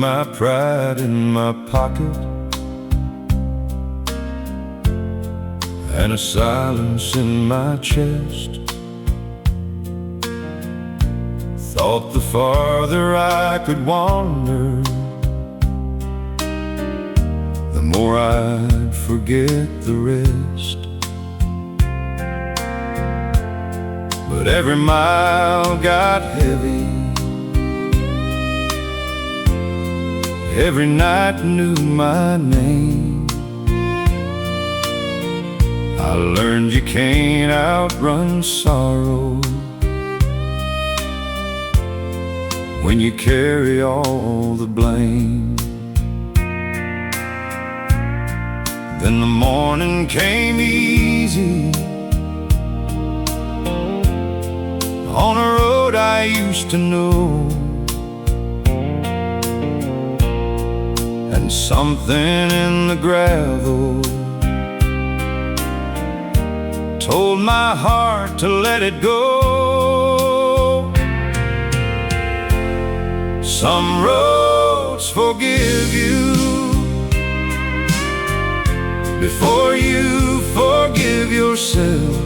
my pride in my pocket, and a silence in my chest. Thought the farther I could wander, the more I'd forget the rest. But every mile got heavy, every night knew my name. I learned you can't outrun sorrow when you carry all the blame. Then the morning came easy on a road I used to know, and something in the gravel told my heart to let it go. Some roads forgive you before you forgive yourself.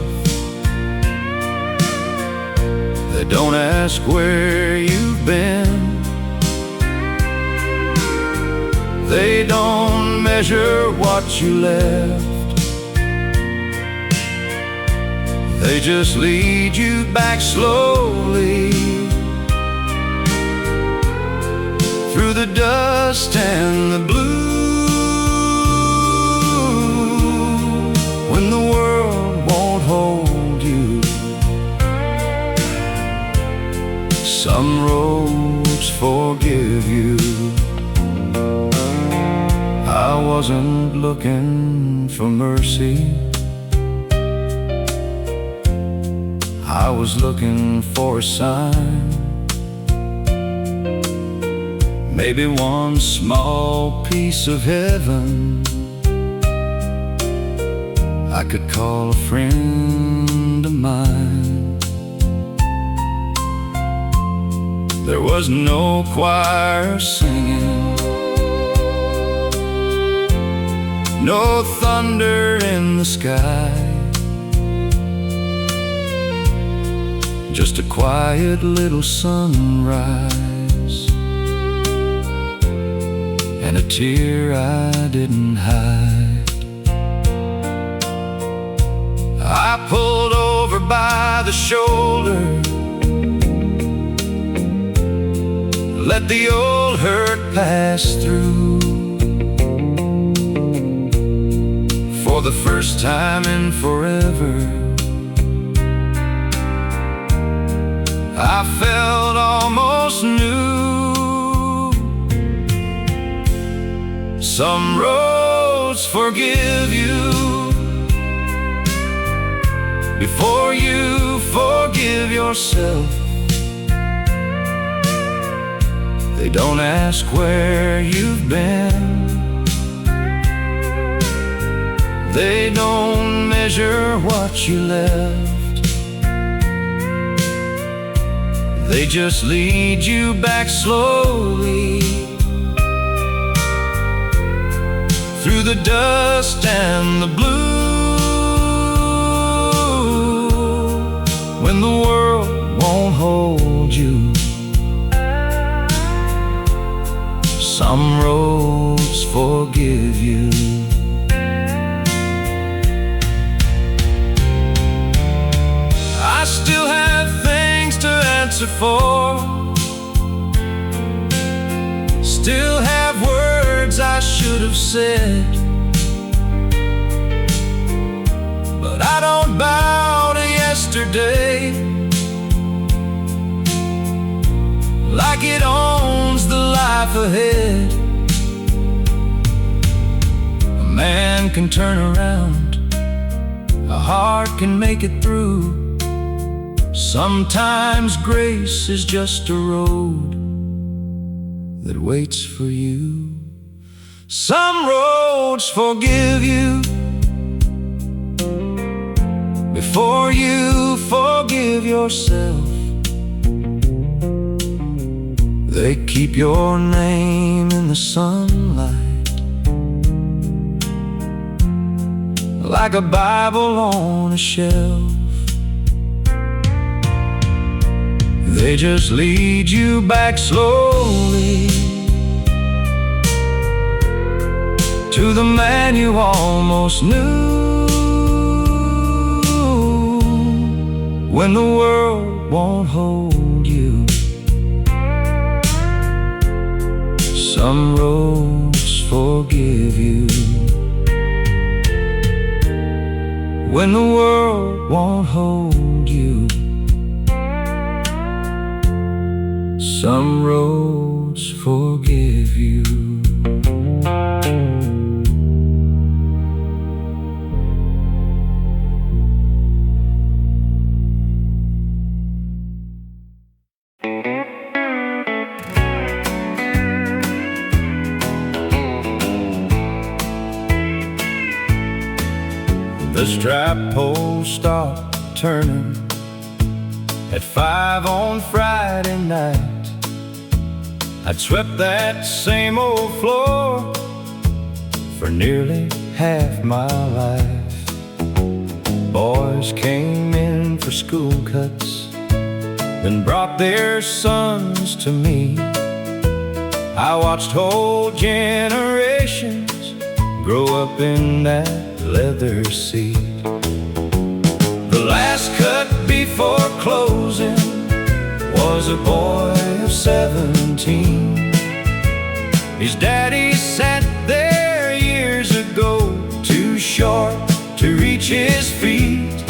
They don't ask where you've been, they don't measure what you left. They just lead you back slowly through the dust and the blue, when the world won't hold you. Some roads forgive you. I wasn't looking for mercy, I was looking for a sign. Maybe one small piece of heaven I could call a friend of mine. There was no choir singing, no thunder in the sky, just a quiet little sunrise and a tear I didn't hide. I pulled over by the shoulder, let the old hurt pass through. For the first time in forever, I felt almost new. Some roads forgive you before you forgive yourself. They don't ask where you've been, they don't measure what you left. They just lead you back slowly through the dust and the blue, when the world won't hold you. Some roads forgive you. I still have things to answer for, still have words I should have said, but I don't bow to yesterday like it owns the life ahead. A man can turn around, a heart can make it through. Sometimes grace is just a road that waits for you. Some roads forgive you before you forgive yourself. They keep your name in the sunlight, like a Bible on a shelf. They just lead you back slowly to the man you almost knew, when the world won't hold you. Some roads forgive you when the world won't hold you. Some roads forgive you. The strap poles stopped turning at 5 on Friday night. I'd swept that same old floor for nearly half my life. Boys came in for school cuts, then brought their sons to me. I watched whole generations grow up in that leather seat. The last cut before closing was a boy of 17. His daddy sat there years ago, too short to reach his feet.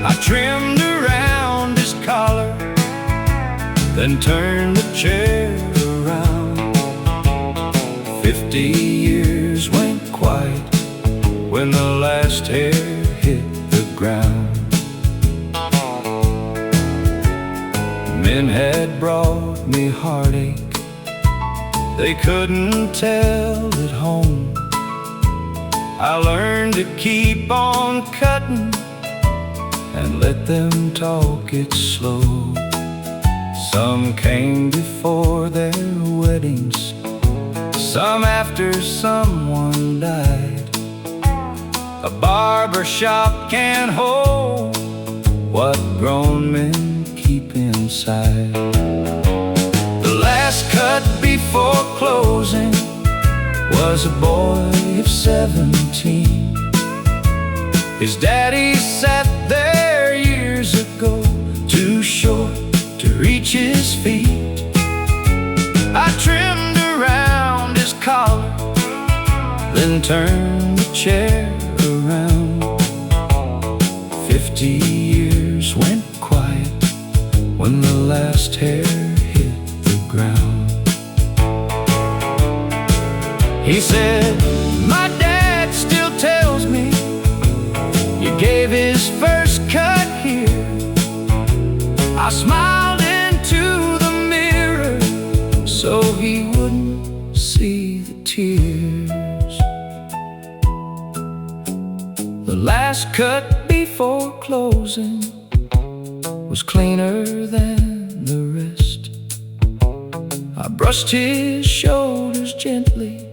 I trimmed around his collar, then turned the chair around. 50 years went quiet when the last hair hit the ground. Men had brought me heartache, they couldn't tell at home. I learned to keep on cutting and let them talk it slow. Some came before their weddings, some after someone died. A barber shop can't hold what grown men keep inside. The last cut before closing was a boy of 17. His daddy sat there years ago, too short to reach his feet. I trimmed around his collar, then turned the chair around. 50 years went quiet when the last hair hit the ground. He said, my dad still tells me you gave his first cut here. I smiled into the mirror so he wouldn't see the tears. The last cut before closing was cleaner than the rest. I brushed his shoulders gently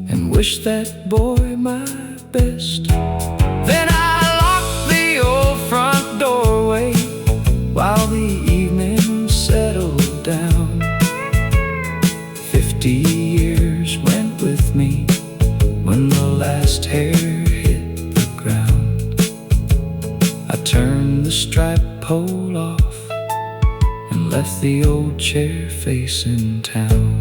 and wished that boy my best. Then I locked the old front doorway while the evening settled down. 50 years went with me when the last hair hit the ground. I turned the stripe pole off and left the old chair facing town.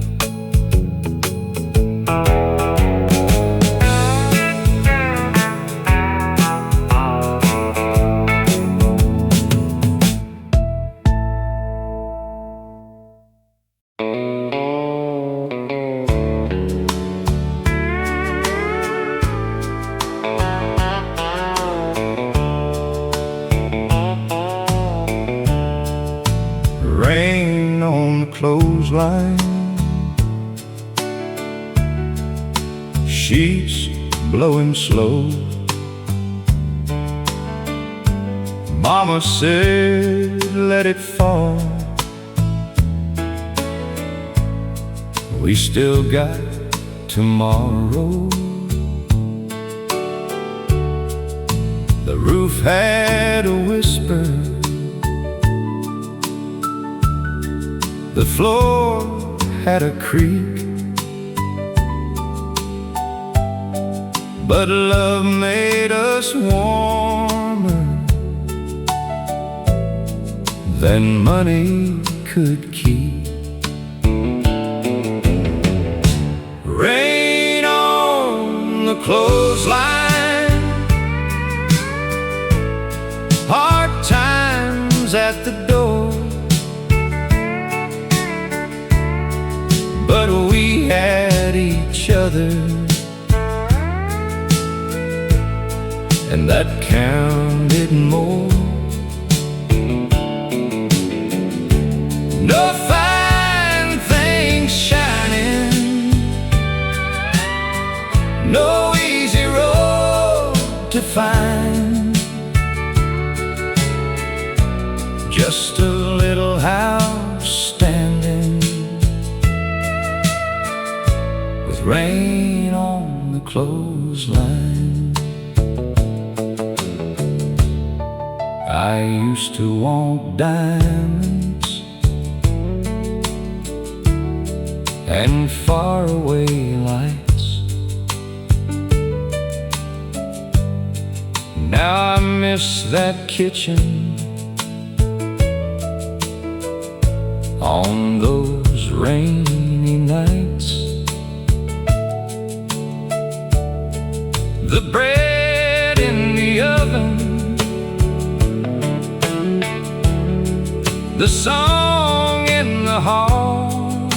Rain on the clothesline, sheets blowing slow. Mama said let it fall, we still got tomorrow. The roof had a whisper, the floor had a creak, but love made us warmer than money could keep. Rain on the clothesline, hard times at the door, but we had each other, and that counted more. No fine things shining, no easy road to find, just a little house standing with rain on the clothesline. I used to want diamonds and faraway lights. Now I miss that kitchen on those rainy nights. The bread in the oven, the song in the hall,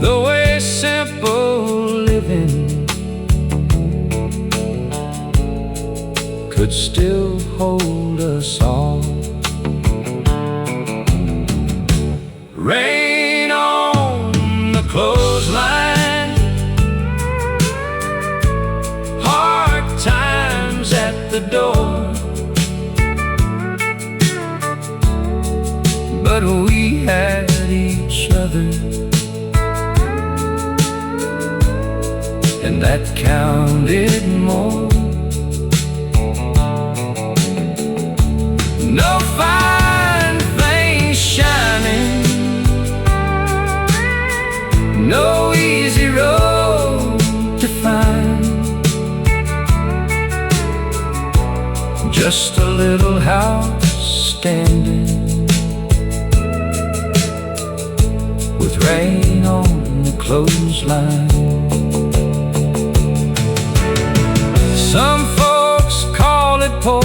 the way simple living could still hold us all. Rain on the clothesline, hard times at the door, but we had each other, and that counted more. No fine things shining, no easy road to find, just a little house standing with rain on the clothesline. Some folks call it poor,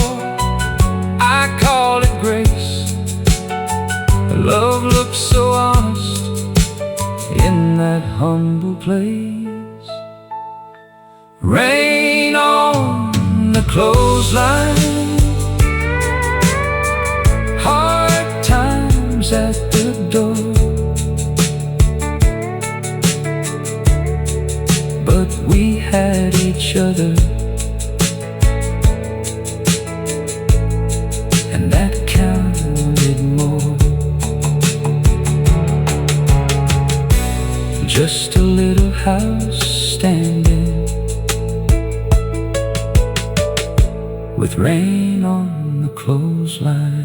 I call it grace. Love looks so honest in that humble place. Rain on the clothesline, hard times at the door, but we had each other, and that counted more. Just a little house standing with rain on the clothesline.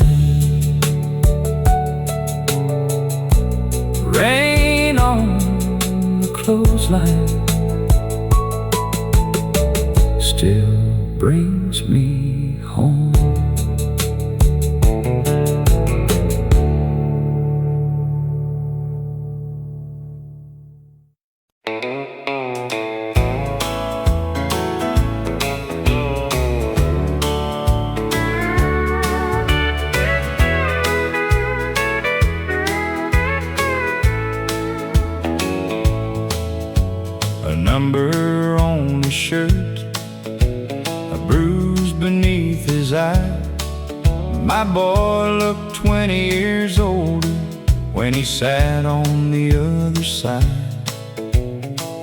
Rain on the clothesline still brings me home. A number on his shirt, a bruise beneath his eye. My boy looked 20 years older when he sat on the other side.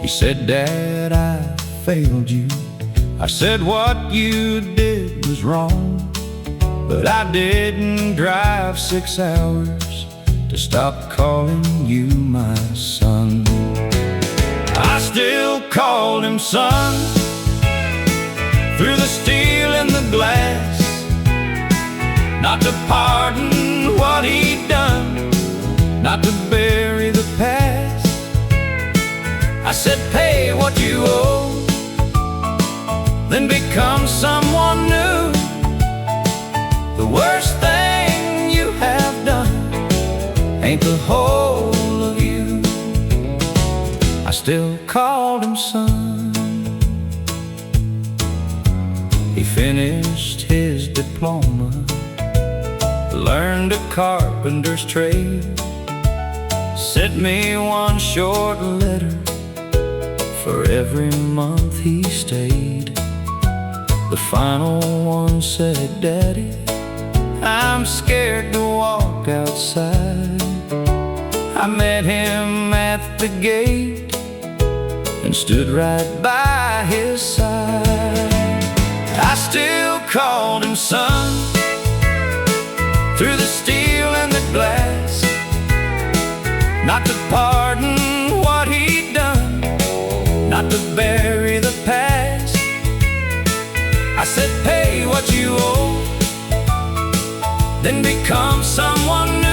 He said, "Dad, I failed you." I said, "What you did was wrong, but I didn't drive 6 hours to stop calling you my son. I still called him son, through the steel and the glass, not to pardon what he'd done, not to bury the past. I said, pay what you owe, then become someone new. The worst thing you have done ain't the whole of you. I still called him son. He finished his diploma, learned a carpenter's trade, sent me one short letter for every month he stayed. The final one said, Daddy, I'm scared to walk outside. I met him at the gate and stood right by his side. I still called him son, through the steel and the glass, not to pardon what he'd done, not to bury the past. I said, pay what you owe, then become someone new.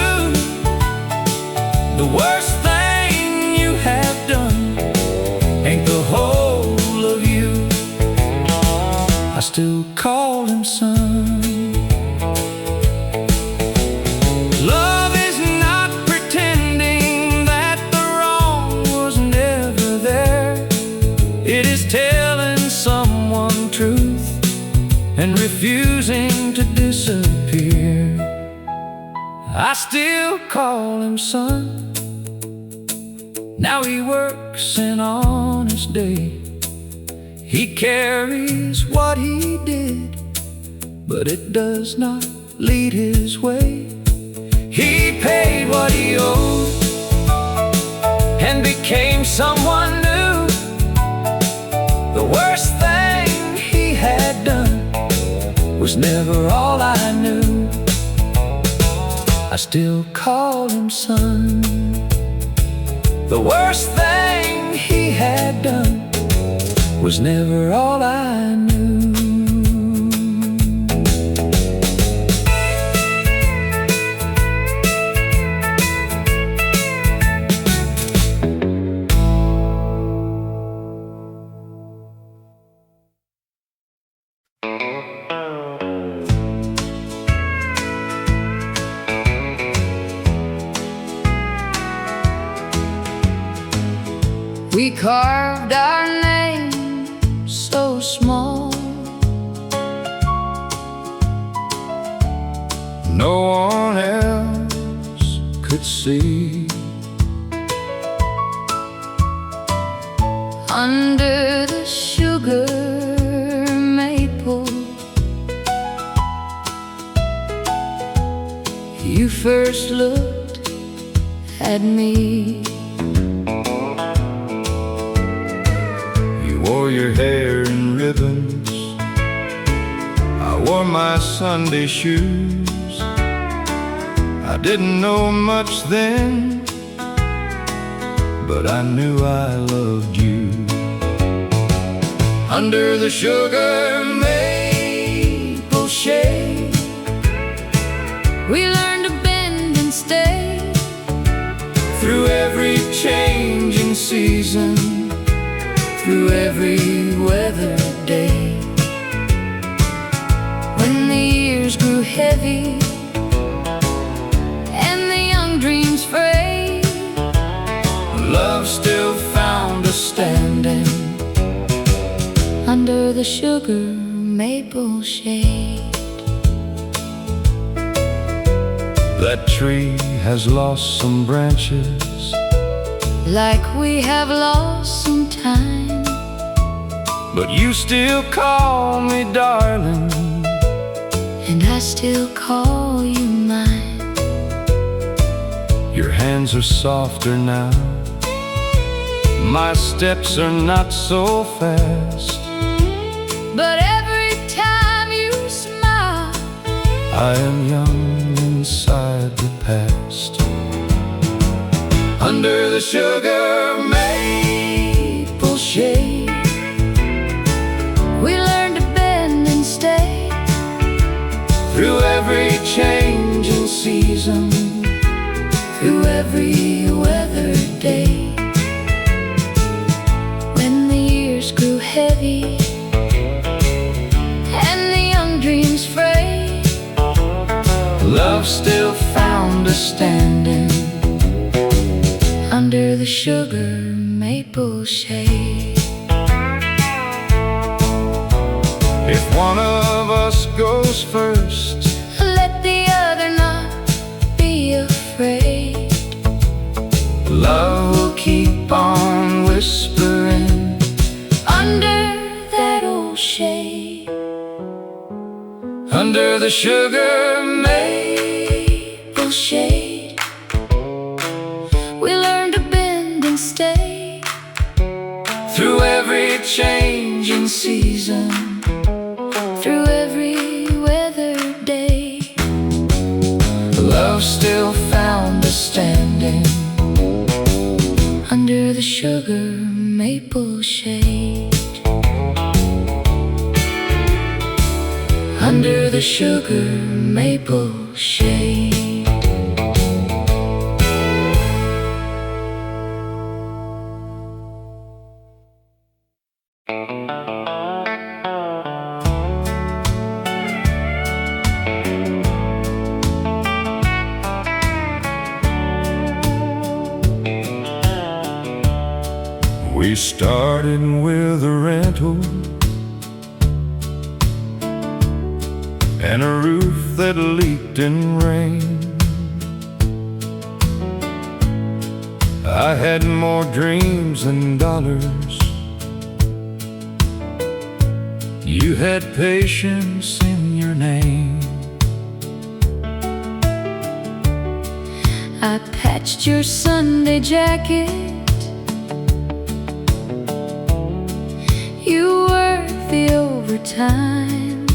The worst thing you have done ain't the whole of you. I still call him son. Love is not pretending that the wrong was never there. It is telling someone truth and refusing to disappear. I still call him son. Now he works an honest day. He carries what he did, but it does not lead his way. He paid what he owed and became someone new. The worst thing he had done was never all I knew. I still call him son. The worst thing he had done was never all I knew. We carved our name so small, no one else could see. under the sugar maple. You first looked at me. Wore your hair in ribbons, I wore my Sunday shoes. I didn't know much then, but I knew I loved you. Under the sugar maple shade, we learned to bend and stay through every changing season, through every weather day. When the years grew heavy and the young dreams frayed, love still found us standing under the sugar maple shade. That tree has lost some branches, like we have lost some time, but you still call me darling, and I still call you mine. Your hands are softer now, my steps are not so fast, but every time you smile, I am young inside the past. under the sugar maple shade. We learned to bend and stay Through every changing season, through every weather day. When the years grew heavy and the young dreams frayed, love still found us standing under the sugar maple shade. If one of us goes first, let the other not be afraid. love will keep on whispering Under that old shade, under the sugar maple shade. We learned to bend and stay through every changing season, through every weather day. love still found us standing Under the sugar maple shade, under the sugar maple shade. We started with a rental and a roof that leaked in rain. I had more dreams than dollars. You had patience in your name. I patched your Sunday jacket. You worked the overtime.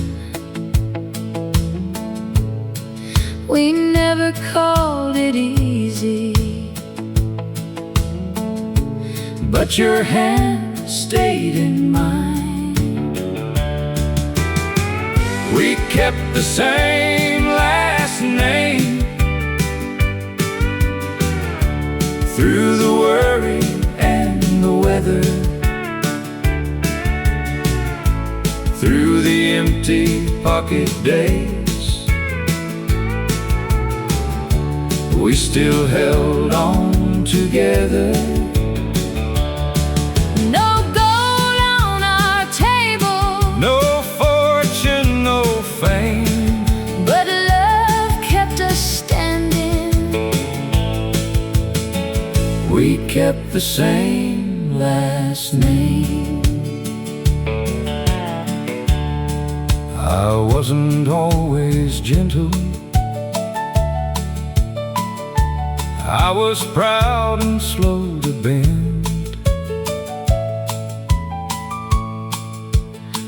We never called it easy, but your hand stayed in mine. We kept the same last name through the worry and the weather, through the empty pocket days. We still held on together. no gold on our table, No fortune, no fame, but love kept us standing. we kept the same last name. I wasn't always gentle. I was proud and slow to bend.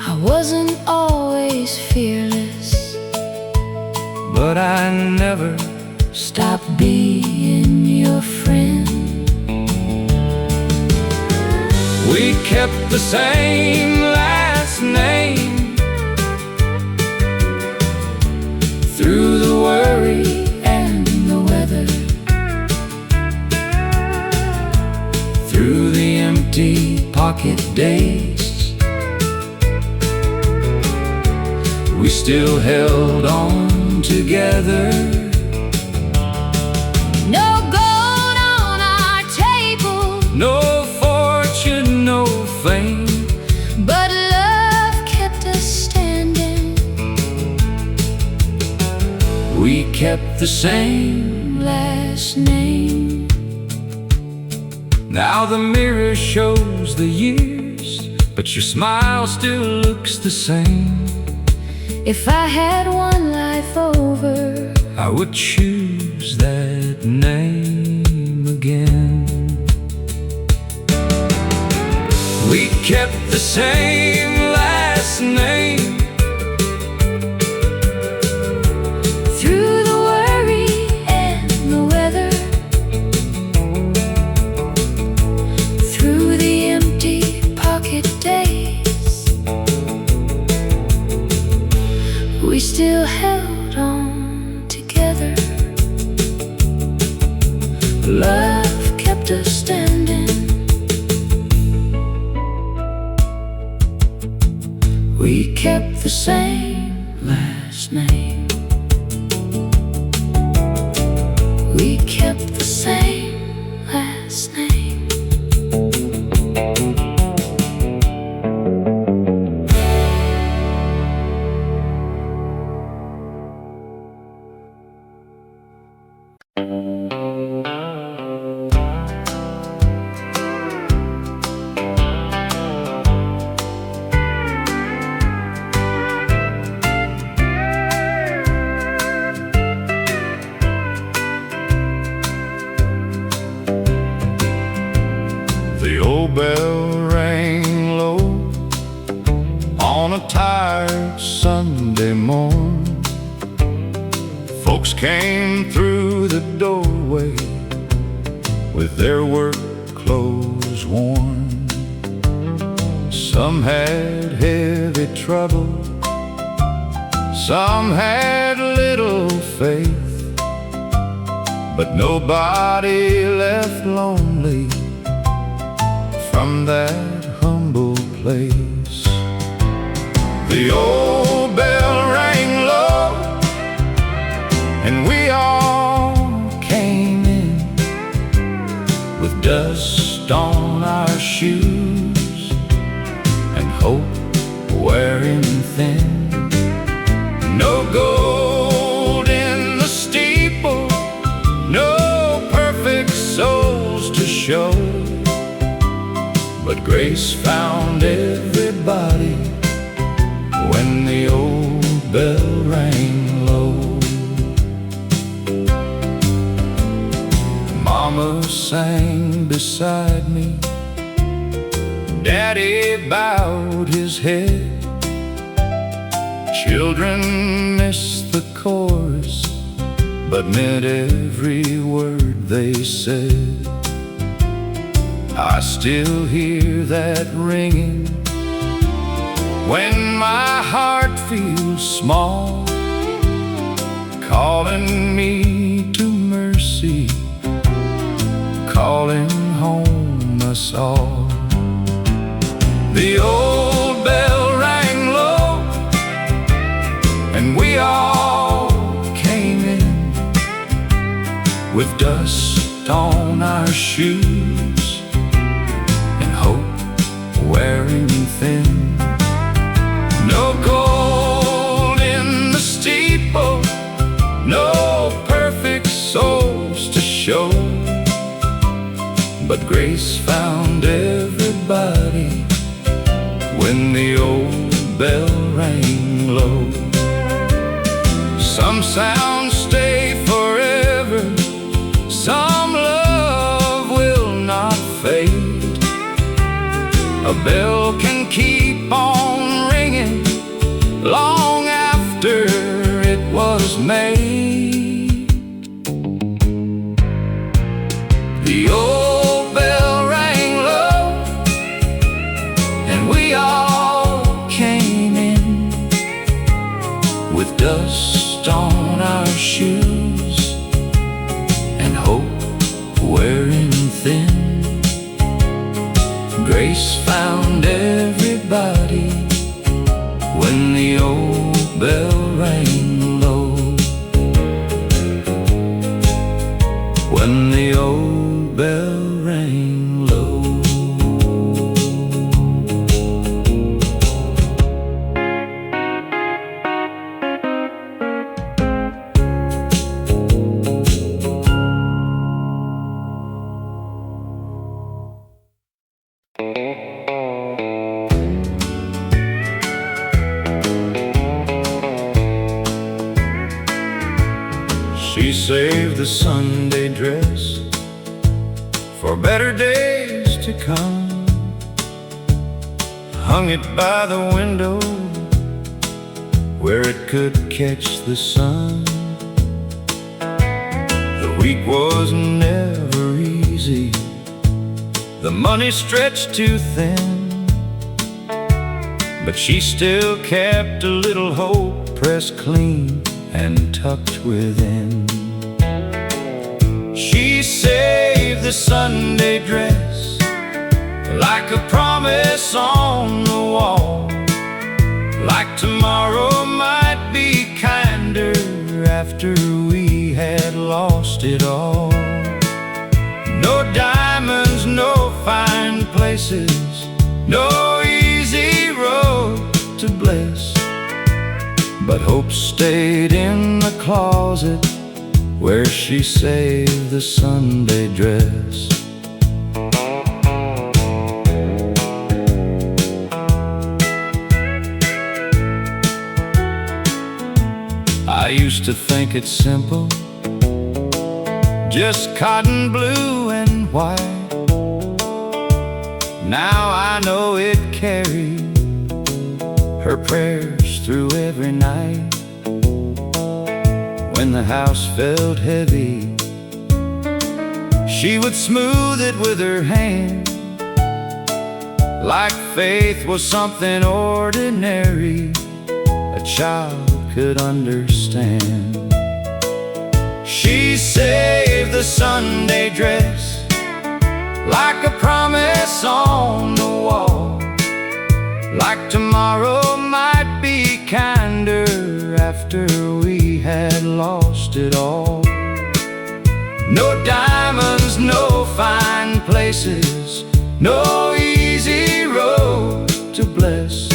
I wasn't always fearless, but I never stopped being your friend. We kept the same last name through the worry and the weather, through the empty pocket days. We still held on together. No gold on our table, No fortune, no fame, but love kept us standing. we kept the same Last name, Now the mirror shows the years, but your smile still looks the same. if I had one life over, I would choose that name again. We kept the same last name through the worry and the weather, old bell rang low on a tired Sunday morn. Folks came through the doorway with their work clothes worn. Some had heavy trouble, some had little faith, but nobody left lonely from that humble place. The old bell rang low, and we all came in with dust on our shoes and hope wearing thin. No gold in the steeple, no perfect souls to show, but grace found everybody when the old bell rang low. Mama sang beside me, Daddy bowed his head. Children missed the chorus, but meant every word they said. I still hear that ringing when my heart feels small, calling me to mercy, calling home us all. The old bell rang low, and we all came in with dust on our shoes and hope wearing thin. No gold in the steeple, no perfect souls to show, but grace found everybody when the old bell rang low. Some sounds stay forever, some love will not fade. A bell can keep on ringing long after it was made. The old bell rang low, and we all came in with dust on our shoes and hope wearing thin. Grace found everybody when the old bell rang low. When the old bell rang low. She saved the Sunday dress for better days to come, hung it by the window where it could catch the sun. The week was never easy, the money stretched too thin, but she still kept a little hope pressed clean and tucked within. She saved the Sunday dress like a promise on the wall, like tomorrow might be kinder after we had lost it all. No diamonds, no fine places, no easy road to bliss, but hope stayed in the closet where she saved the Sunday dress. I used to think it's simple, just cotton blue and white, Now I know it carried her prayers through every night. When the house felt heavy, she would smooth it with her hand, like faith was something ordinary a child could understand. She saved the Sunday dress like a promise on the wall, like tomorrow might be kinder after we had lost it all. No diamonds, no fine places, no easy road to bless,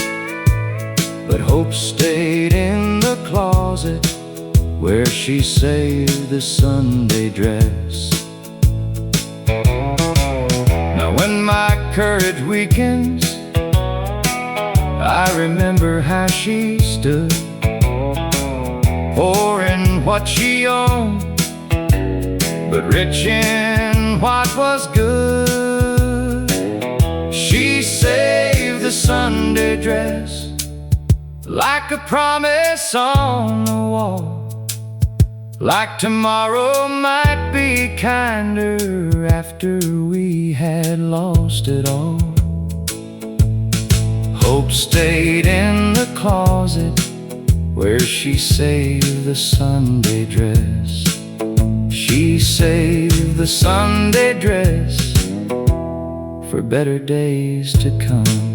but hope stayed in the closet where she saved the Sunday dress. Now when my courage weakens, I remember how she stood, poor in what she owned, but rich in what was good. She saved the Sunday dress like a promise on the wall, like tomorrow might be kinder after we had lost it all. Hope stayed in the closet where she saved the Sunday dress. She saved the Sunday dress for better days to come.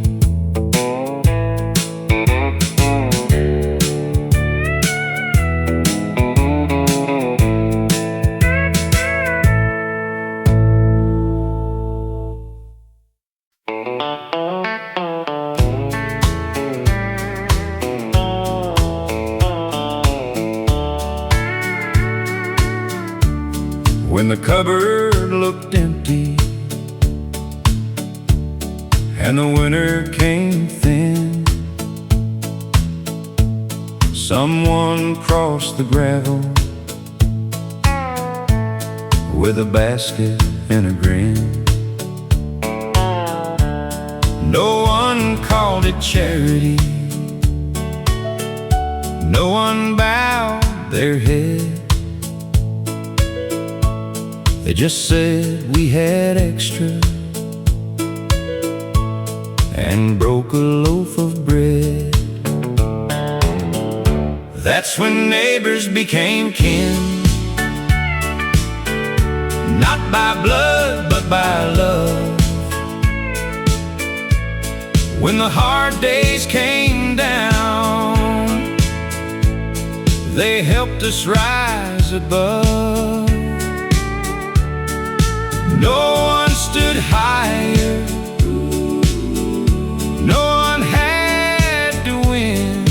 When the cupboard looked empty and the winter came thin, someone crossed the gravel with a basket and a grin. No one called it charity, no one bowed their head. They just said we had extra and broke a loaf of bread. That's when neighbors became kin, not by blood but by love. When the hard days came down, they helped us rise above. No one stood higher, no one had to win.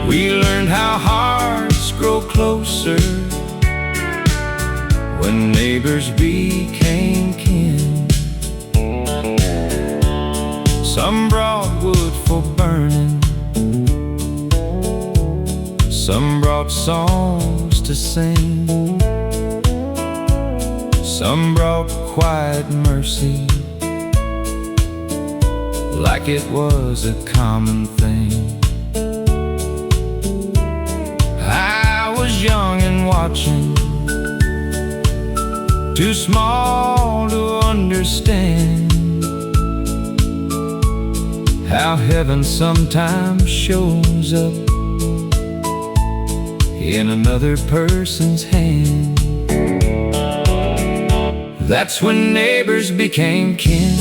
We learned how hearts grow closer when neighbors became kin. Some brought wood for burning, some brought songs to sing, some brought quiet mercy, like it was a common thing. I was young and watching, too small to understand how heaven sometimes shows up in another person's hand. That's when neighbors became kin,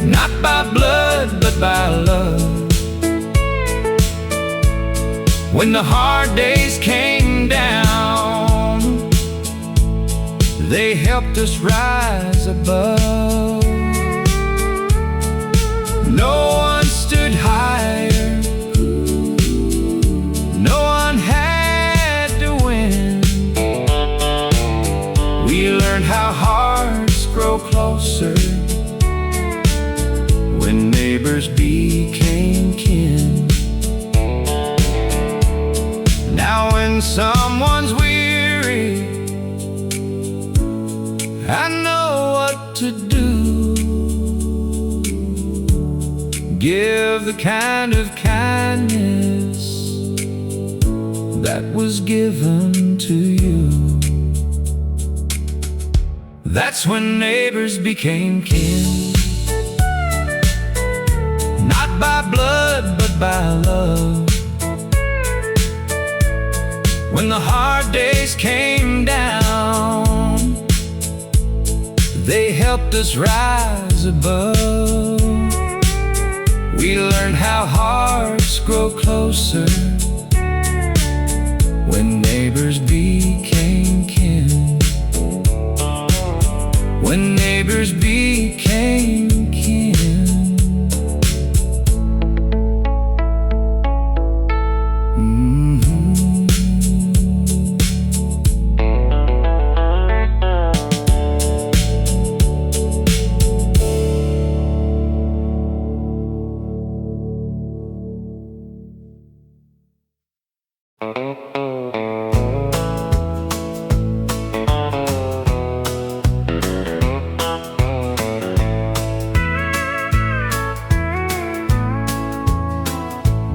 not by blood but by love. When the hard days came down, they helped us rise above. No one stood higher, no one had to win. We learned how hearts grow closer when neighbors became kin. Now when someone's weary, I know what to do. Give the kind of kindness that was given to you. That's when neighbors became kin, not by blood but by love. When the hard days came down, they helped us rise above. We learned how hearts grow closer when neighbors became kin. When neighbors became kin.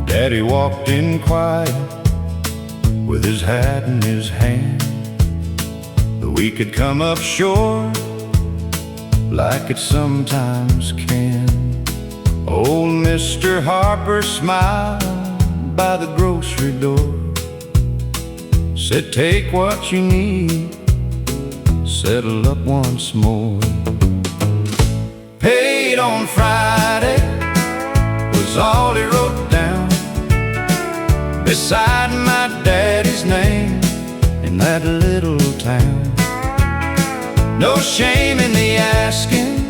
Daddy walked in quiet with his hat in his hand. The week had come up short like it sometimes can. Old Mr. Harper smiled by the grocery door, said, take what you need, settle up once more. Paid on Friday was all he wrote down beside my daddy's name in that little town. No shame in the asking,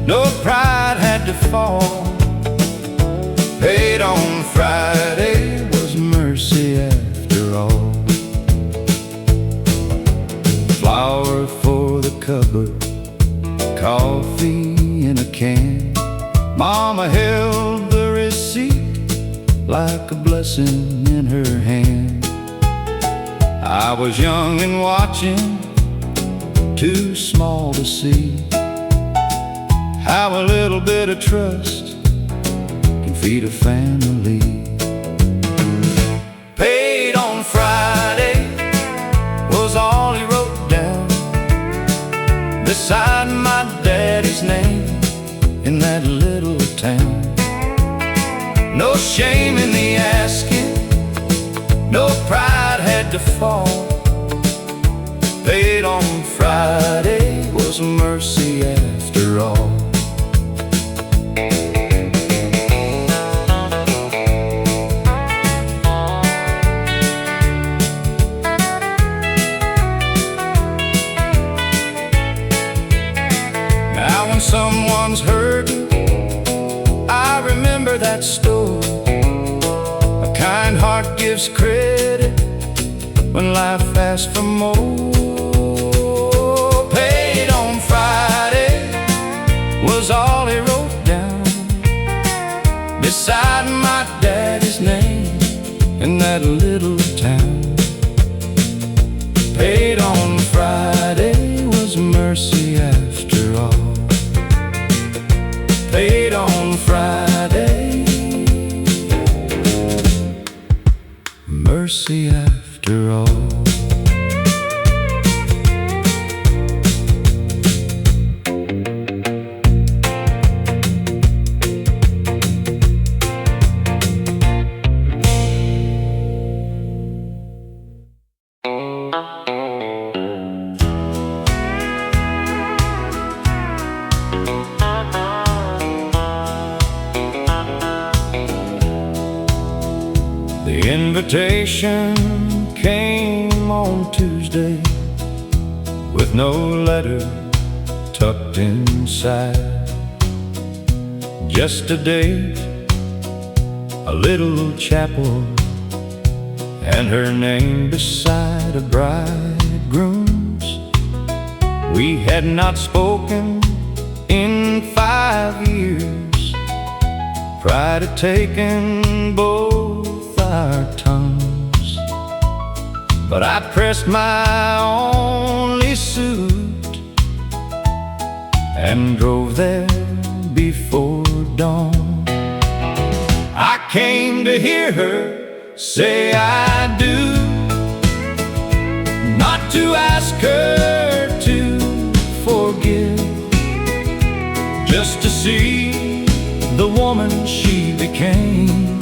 no pride had to fall. Paid on Friday was mercy after all. Flour for the cupboard, coffee in a can. Mama held the receipt like a blessing in her hand. I was young and watching, too small to see how a little bit of trust can feed a family. Paid on Friday was all he wrote down beside my daddy's name in that little town. No shame in the asking, no pride had to fall. Paid on Friday was mercy after all. Now when someone's hurting, I remember that story. A kind heart gives credit when life asks for more. Paid on Friday was all he wrote down beside my daddy's name in that little town. Paid on Friday was mercy after all. Paid on Friday, mercy after all. The invitation came on Tuesday with no letter tucked inside. Just a date, a little chapel, and her name beside a bridegroom's. We had not spoken in 5 years, pride had taken both our tongues. But I pressed my only suit and drove there before dawn. I came to hear her say I do, not to ask her to forgive, just to see the woman she became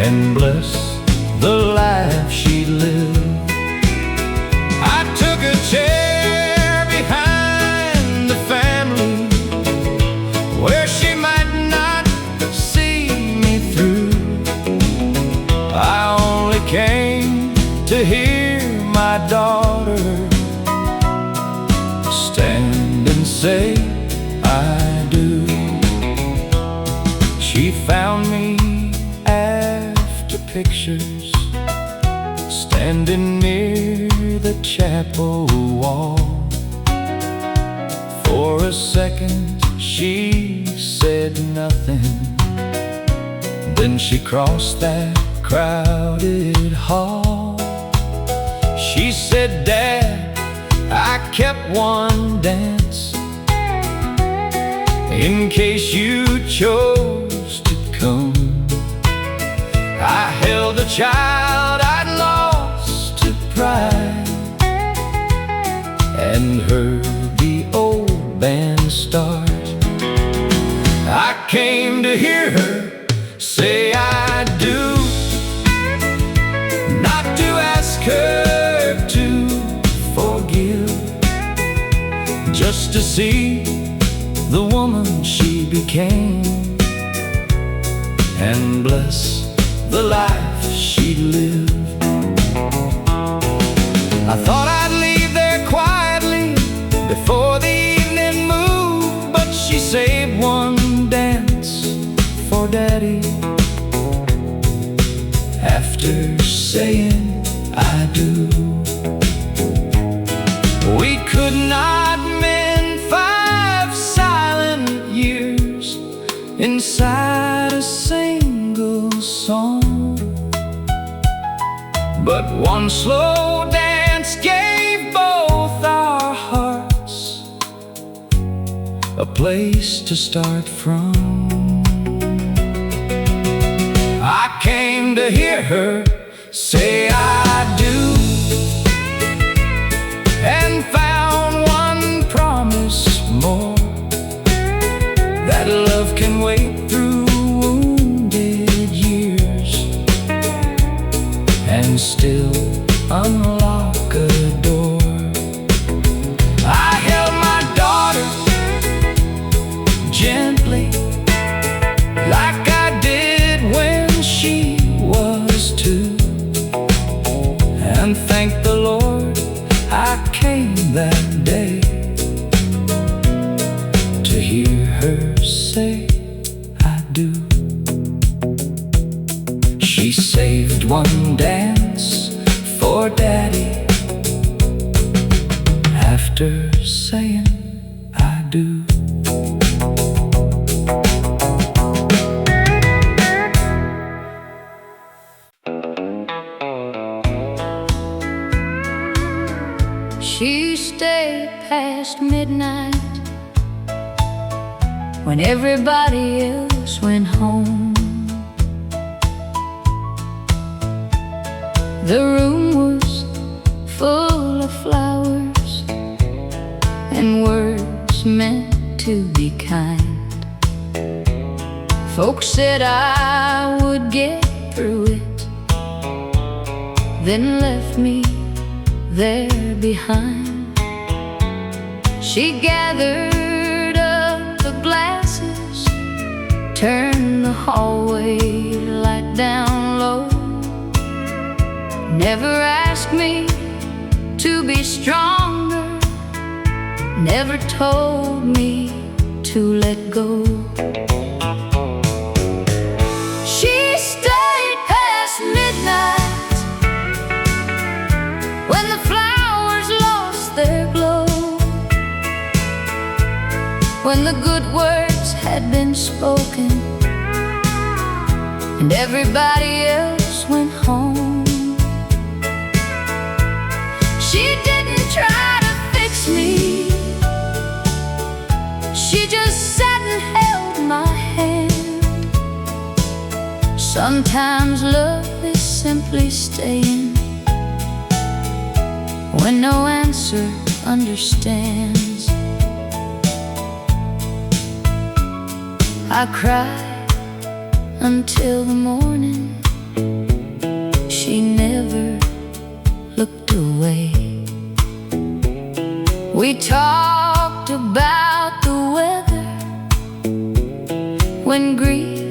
and bless the life she lived. I took a chair behind the family where she might not see me through. I only came to hear my daughter stand and say I do. She found me after pictures, standing near the chapel wall. For a second she said nothing, then she crossed that crowded hall. She said, "Dad, I kept one dance in case you chose to come." I held a child I'd lost to pride and heard the old band start. I came to hear her say I do, not to ask her to forgive, just to see the woman she became and bless the life she lived. I thought I'd leave there quietly before the evening moved, but she saved one dance for Daddy after saying I do. We could not mend 5 silent years inside a single song, but one slow dance gave both our hearts a place to start from. I came to hear her say I do, and found one promise more, that love can wait through wounded years and still unlock a door. I held my daughter gently, like I did when she was 2, and thank the Lord I came that day to hear her say I do. She saved one dance for Daddy after saying I do. She stayed past midnight when everybody else went home. The room was full of flowers and words meant to be kind. Folks said I would get through it, then left me there behind. She gathered up the glasses, turned the hallway light down low, never asked me to be stronger, never told me to let go. She stayed past midnight when the flowers lost their glow, when the good words had been spoken and everybody else went home. She didn't try to fix me, Sometimes love is simply staying when no answer understands. I cry until the morning. She never looked away. We talked about the weather when grief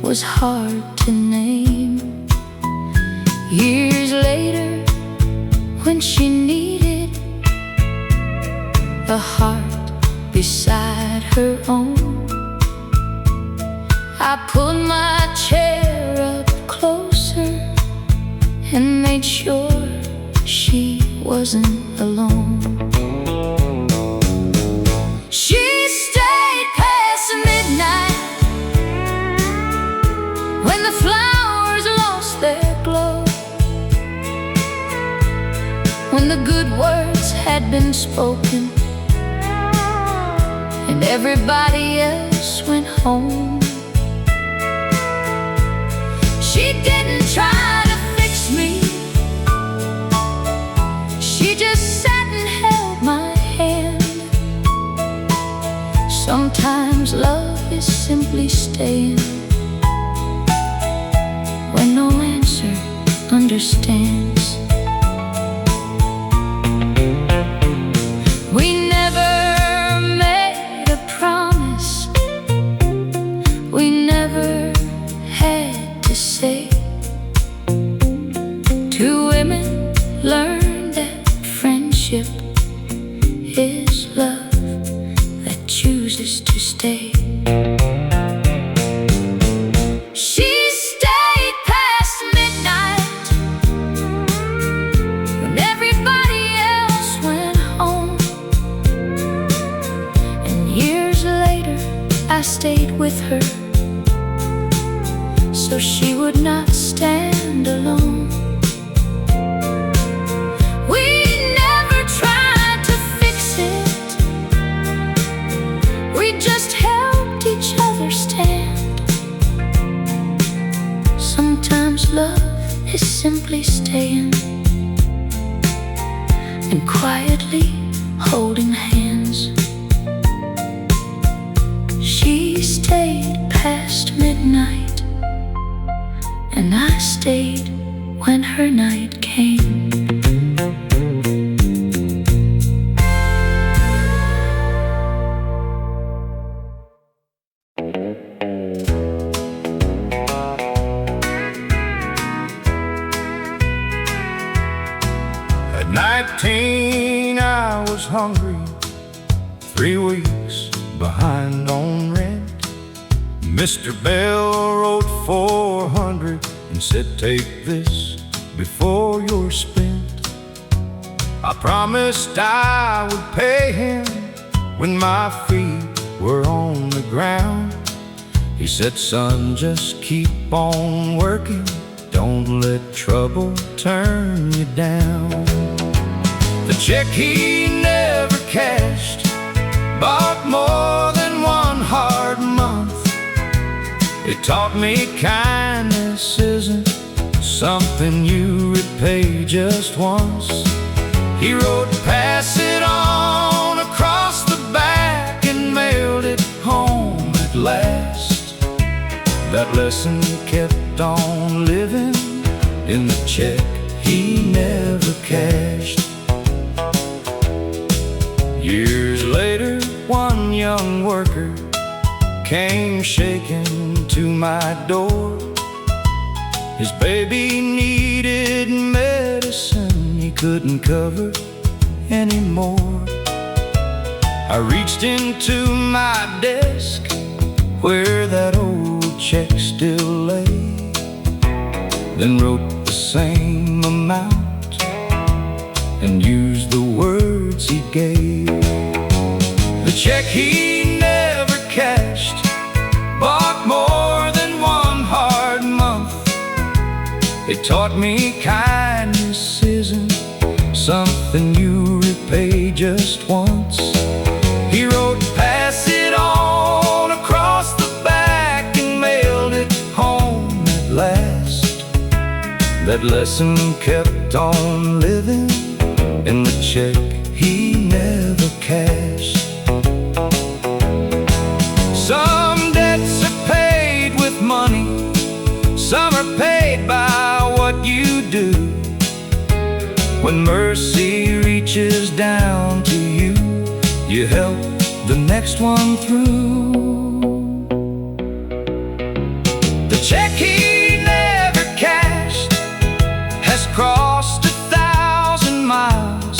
was hard to name. Years later, when she needed a heart beside her own, I pulled my chair up closer and made sure she wasn't alone. She stayed past midnight when the flowers lost their glow, when the good words had been spoken and everybody else went home. She didn't try to fix me. She just sat and held my hand. Sometimes love is simply staying when no answer understands. We never made a promise. We never had to say. Two women learned that friendship is love that chooses to stay. She stayed past midnight when everybody else went home. And years later, I stayed with her so she would not stand alone. We never tried to fix it. We just helped each other stand. Sometimes love is simply staying and quietly holding hands. She stayed past midnight, and I stayed when her night came. At 19 I was hungry, 3 weeks behind on rent. Mr. Bell wrote 400 and said, take this before you're spent. I promised I would pay him when my feet were on the ground. He said, son, just keep on working. Don't let trouble turn you down. The check he never cashed bought more than one hard month. It taught me kindness isn't something you repay just once. He wrote, pass it on across the back, and mailed it home at last. That lesson kept on living in the check he never cashed. Years later, one young worker came shaking to my door. His baby needed medicine he couldn't cover anymore. I reached into my desk where that old check still lay, then wrote the same amount and used the words he gave. The check he never cashed bought more than one hard month. It taught me kindness isn't something you repay just once. He wrote, pass it on across the back, and mailed it home at last. That lesson kept on living in the check he never cashed. Some debts are paid with money, some are paid by what you do. When mercy reaches down to you, you help the next one through. The check he never cashed has crossed 1,000 miles,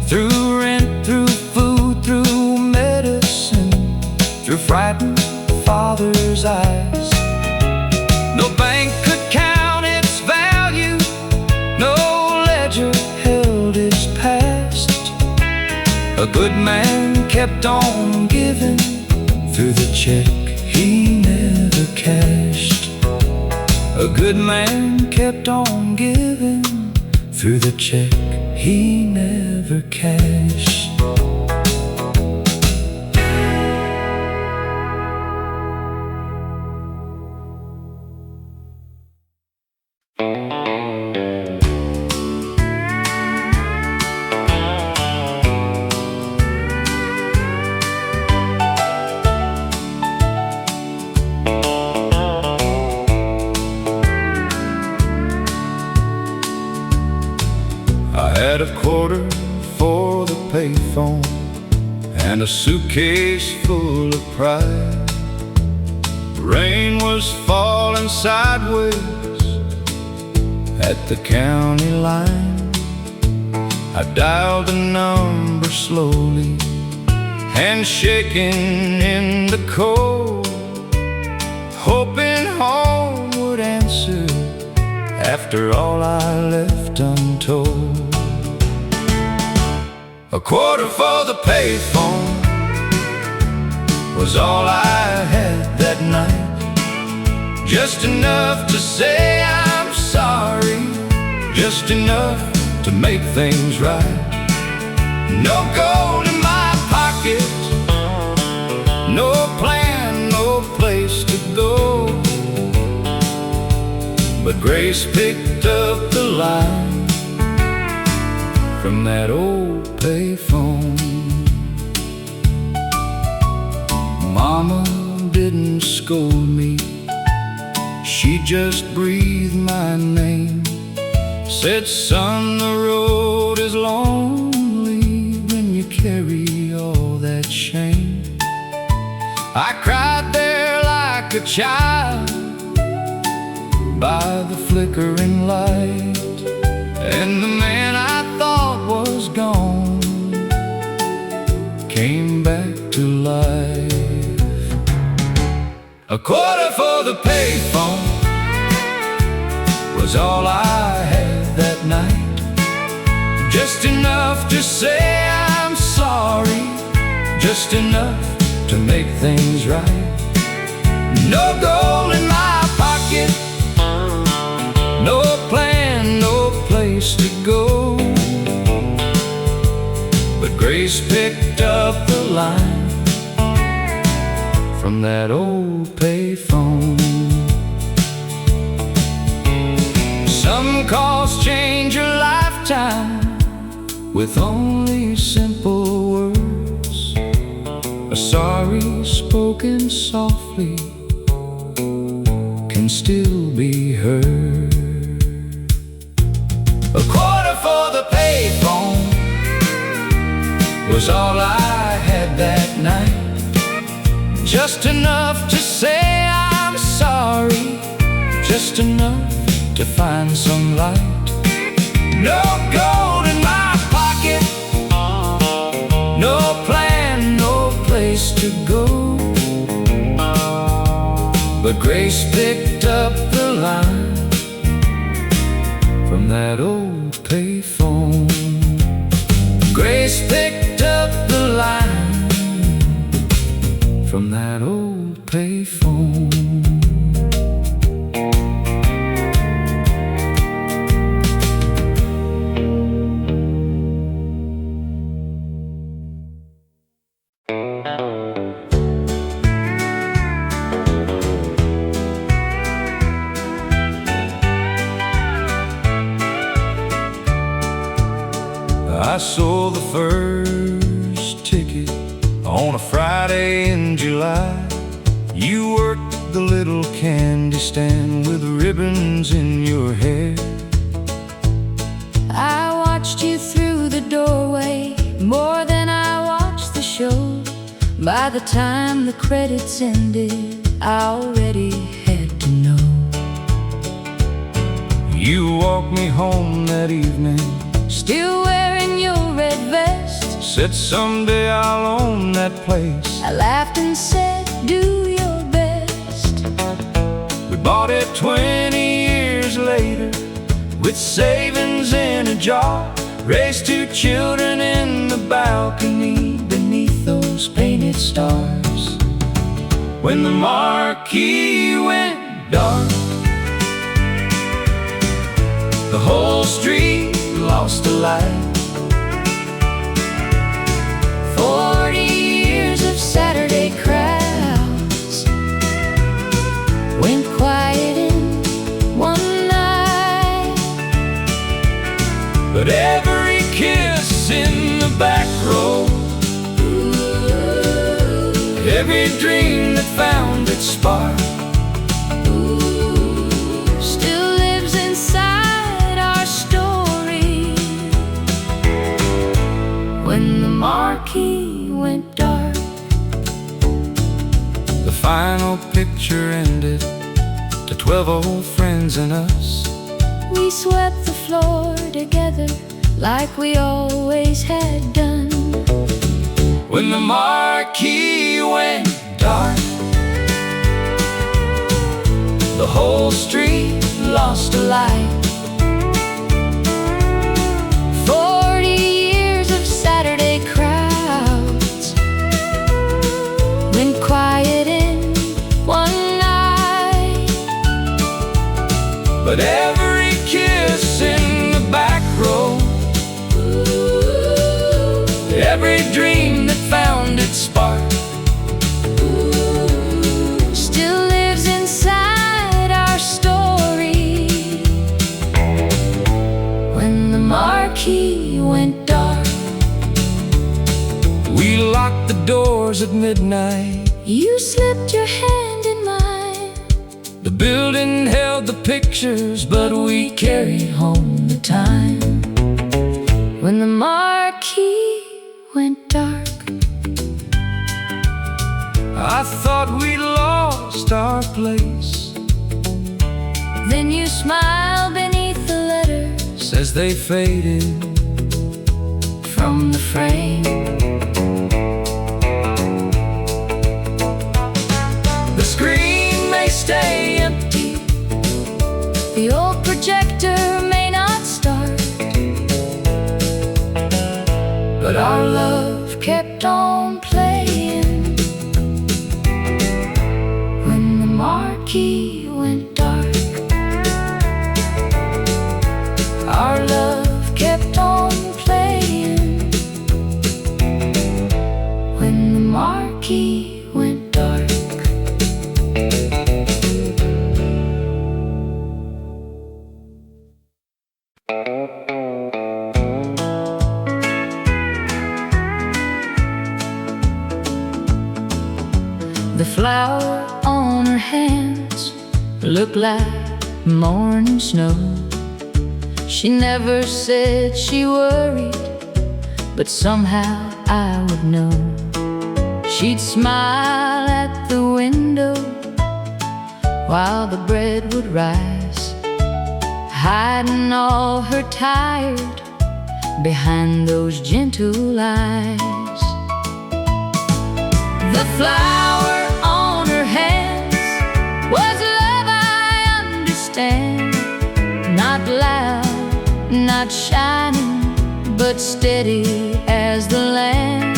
through rent, through food, through medicine, through frightened father's eyes. No bank could count its value, no ledger held its past. A good man kept on giving through the check he never cashed. A good man kept on giving through the check he never cashed. Had a quarter for the payphone and a suitcase full of pride. Rain was falling sideways at the county line. I dialed the number slowly, hands shaking in the cold, hoping home would answer after all I left untold. A quarter for the payphone was all I had that night, just enough to say I'm sorry, just enough to make things right. No gold in my pocket, no plan, no place to go, but Grace picked up the line from that old payphone. Mama didn't scold me, she just breathed my name. Said, son, the road is lonely when you carry all that shame. I cried there like a child by the flickering light, and the man I thought was gone came back to life. A quarter for the payphone was all I had that night, just enough to say I'm sorry, just enough to make things right. No gold in my pocket, no plan, no place to go, but Grace picked up the line from that old payphone. Some calls change your lifetime with only simple words. A sorry spoken softly can still be heard. A quarter for the payphone was all I had that night, just enough to say I'm sorry, just enough to find some light. No gold in my pocket, no plan, no place to go, but Grace picked up the line from that old payphone. Grace picked up the line from that old payphone. sold the first ticket on a Friday in July. You worked the little candy stand with ribbons in your hair. I watched you through the doorway more than I watched the show. By the time the credits ended, I already had to know. You walked me home that evening, still wearing your red vest. said someday I'll own that place. I laughed and said, do your best. We bought it 20 years later with savings in a jar. Raised 2 children in the balcony beneath those painted stars. When the marquee went dark, the whole street lost a light. 40 years of Saturday crowds went quiet in one night. But every kiss in the back row, every dream that found its spark, still lives inside our story. When the marquee went dark, the final picture ended to 12 old friends and us. we swept the floor together like we always had done. When the marquee went dark, the whole street lost a light. 40 years of Saturday crowds went quiet in one night. But every kiss in the back row, every dream that found its spark, still lives inside our story. When the marquee went dark, we locked the doors at midnight. you slipped your hand in mine. The building held the pictures, but we carried home the time. When the marquee went dark, I thought we lost our place. then you smiled beneath the letters As they faded from the frame. the screen may stay empty, The old projector may not start, but our love kept on playing. When the marquee went dark, our love kept on playing. When the marquee went dark. The flower on her hands looked like morning snow. She never said she worried, but somehow I would know. She'd smile at the window while the bread would rise, hiding all her tired behind those gentle eyes. The flower on her hands was love, I understand. Not loud, not shining, but steady as the land.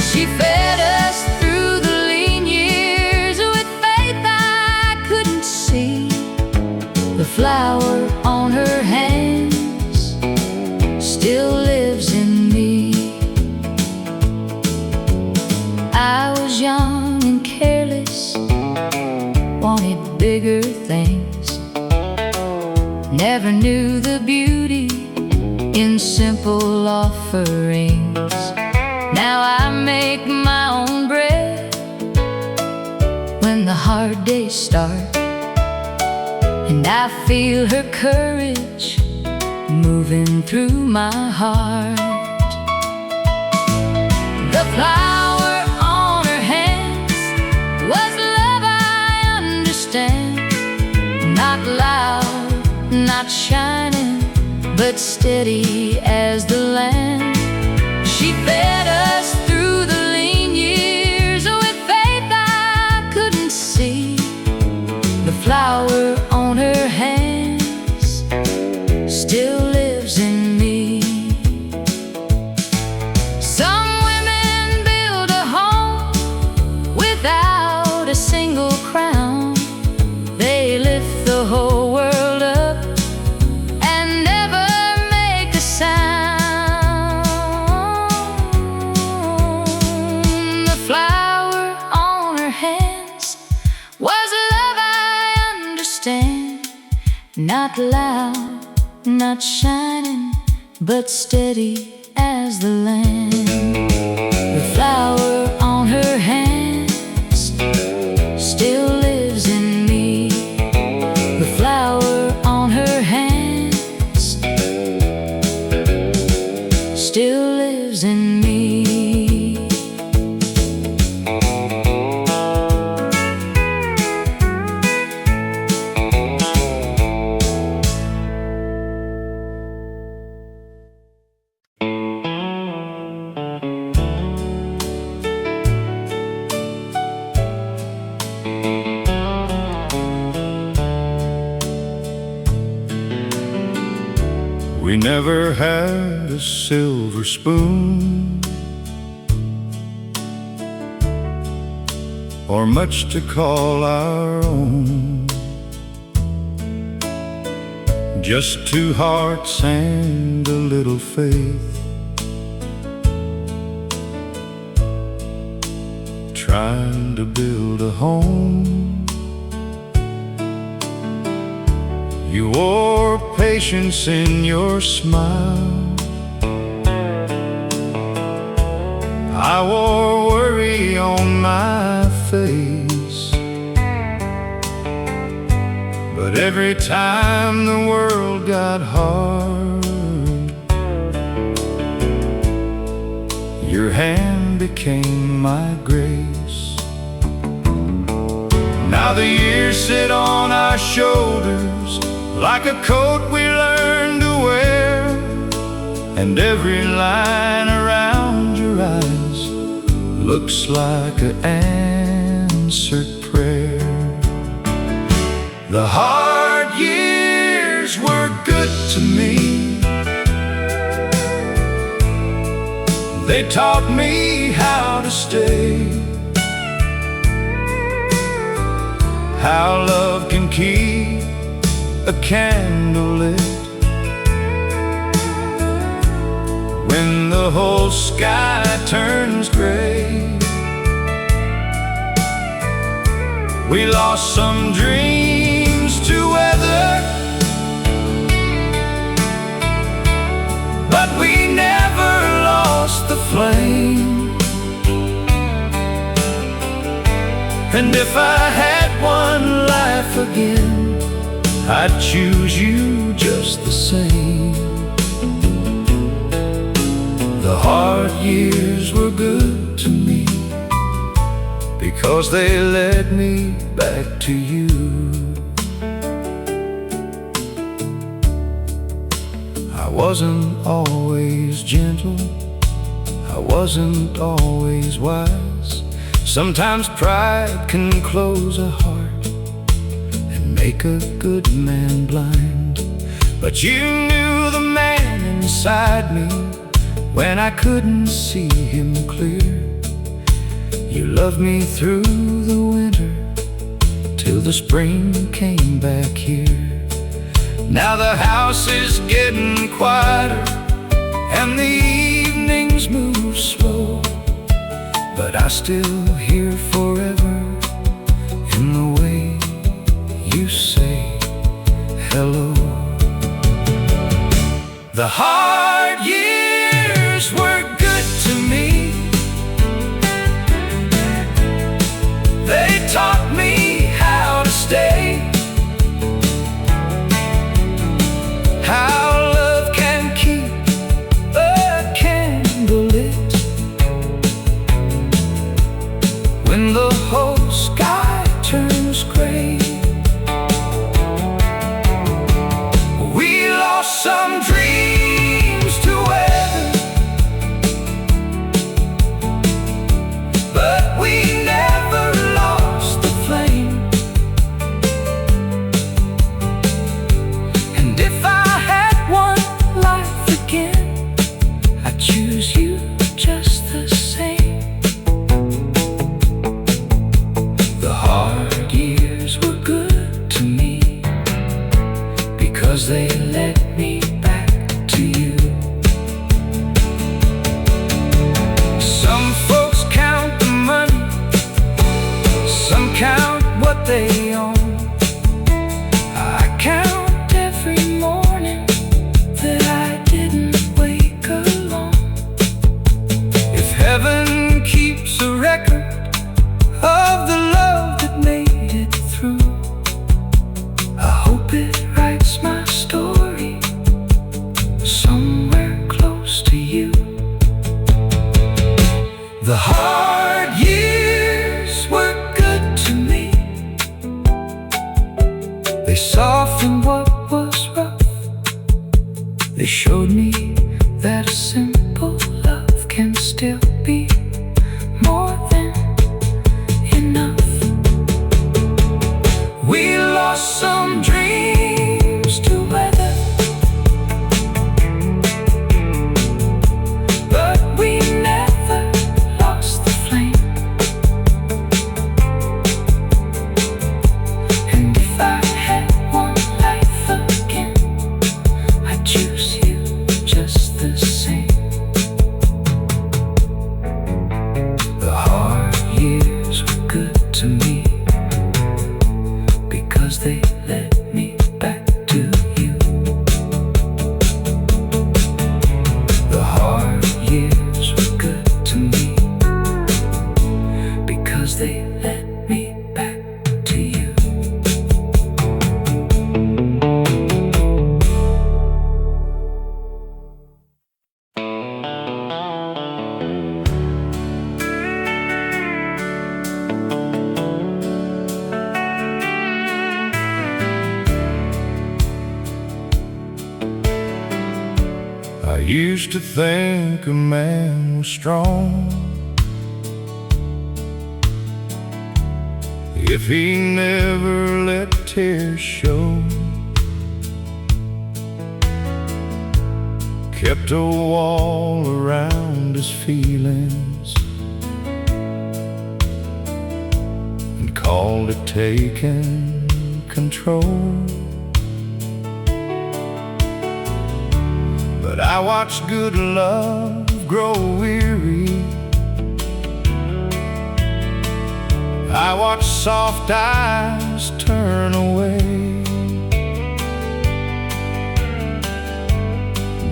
She fed us through the lean years with faith I couldn't see. The flower on her hands still lives in me. I was young and careless, wanted bigger things, never knew the beauty in simple, often offerings. Now I make my own bread when the hard days start, and I feel her courage moving through my heart. The flower on her hands was love, I understand. Not loud, not shining, but steady as the land. She fed us through the lean years with faith I couldn't see. The flower on her hands still lives in me. Some women build a home without a single crown. They lift the whole world up and never make a sound. The flower on her hands was love, I understand. Not loud, not shining, but steady as the land. The flower on her hands still lives in me. The flower on her hands still lives in me. We never had a silver spoon or much to call our own. Just two hearts and a little faith, trying to build a home. You wore patience in your smile, I wore worry on my face. But every time the world got hard, your hand became my grace. Now the years sit on our shoulders like a coat we learned to wear, and every line around your eyes looks like an answered prayer. The hard years were good to me. They taught me how to stay, how love can keep a candle lit when the whole sky turns gray. We lost some dreams to weather, but we never lost the flame. And if I had one life again, I'd choose you just the same. The hard years were good to me because they led me back to you. I wasn't always gentle, I wasn't always wise. Sometimes pride can close a heart, make a good man blind. But you knew the man inside me when I couldn't see him clear. You loved me through the winter till the spring came back here. Now the house is getting quieter and the evenings move slow, but I still hear forever in the way you say hello. The hard years The hard years were good to me. They softened what was rough. They showed me that a simple love can still be more than enough. We lost some dreams to weather, but we never lost the flame. And if I had one life again, I'd choose you just the same. The hard years were good to me because they led me back to you. The hard years were good to me because they led me back to you. I used to think a man was strong if he never let tears show, kept a wall around his feelings, and called it taking control. But I watched good love grow weary. I watched soft eyes turn away.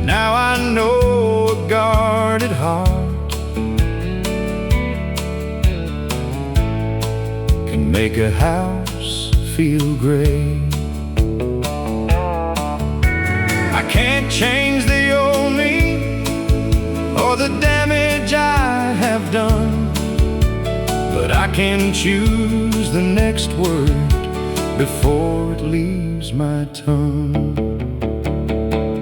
Now I know a guarded heart can make a house feel gray. I can't change the old me or the damage I have done, but I can choose the next word before it leaves my tongue.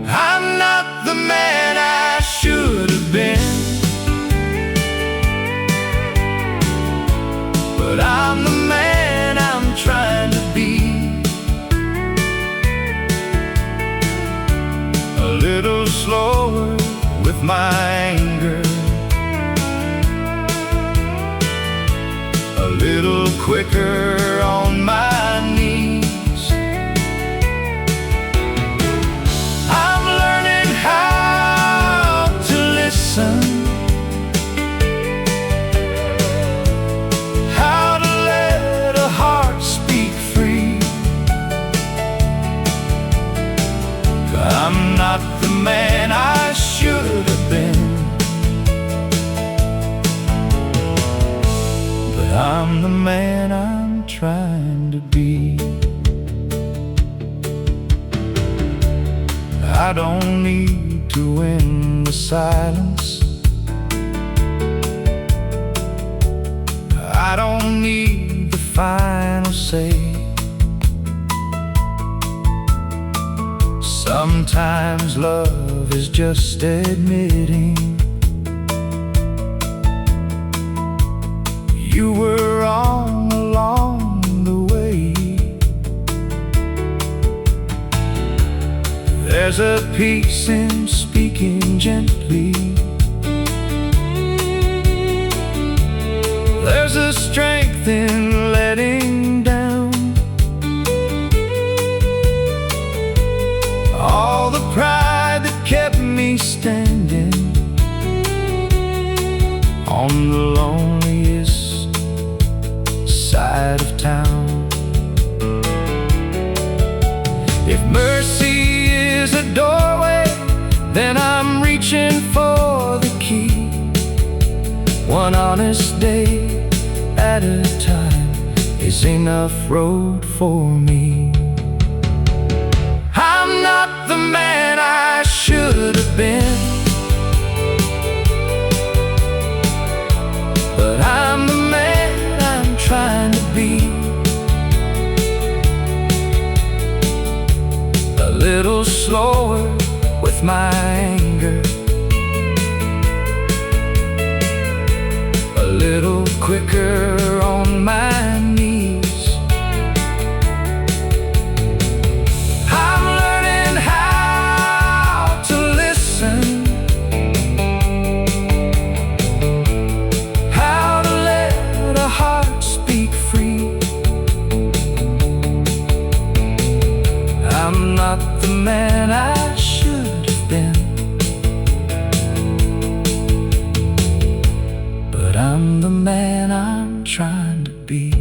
I'm not the man I should have been, but I'm the man I'm trying to be. A little slower with my anger, a little quicker on my knees. I'm learning how to listen, how to let a heart speak free. I'm not the man I should have been, but I'm the man I'm trying to be. I don't need to win the silence, I don't need the final say. Sometimes love is just admitting you were wrong along the way. There's a peace in speaking gently, there's a strength in letting down all the pride that kept me standing on the loneliest side of town. If mercy is a doorway, then I'm reaching for the key. One honest day at a time is enough road for me. I'm not the man I should have been, slower with my anger, a little quicker on my knees. I'm learning how to listen, how to let a heart speak free. I'm not the man I should have been, but I'm the man I'm trying to be.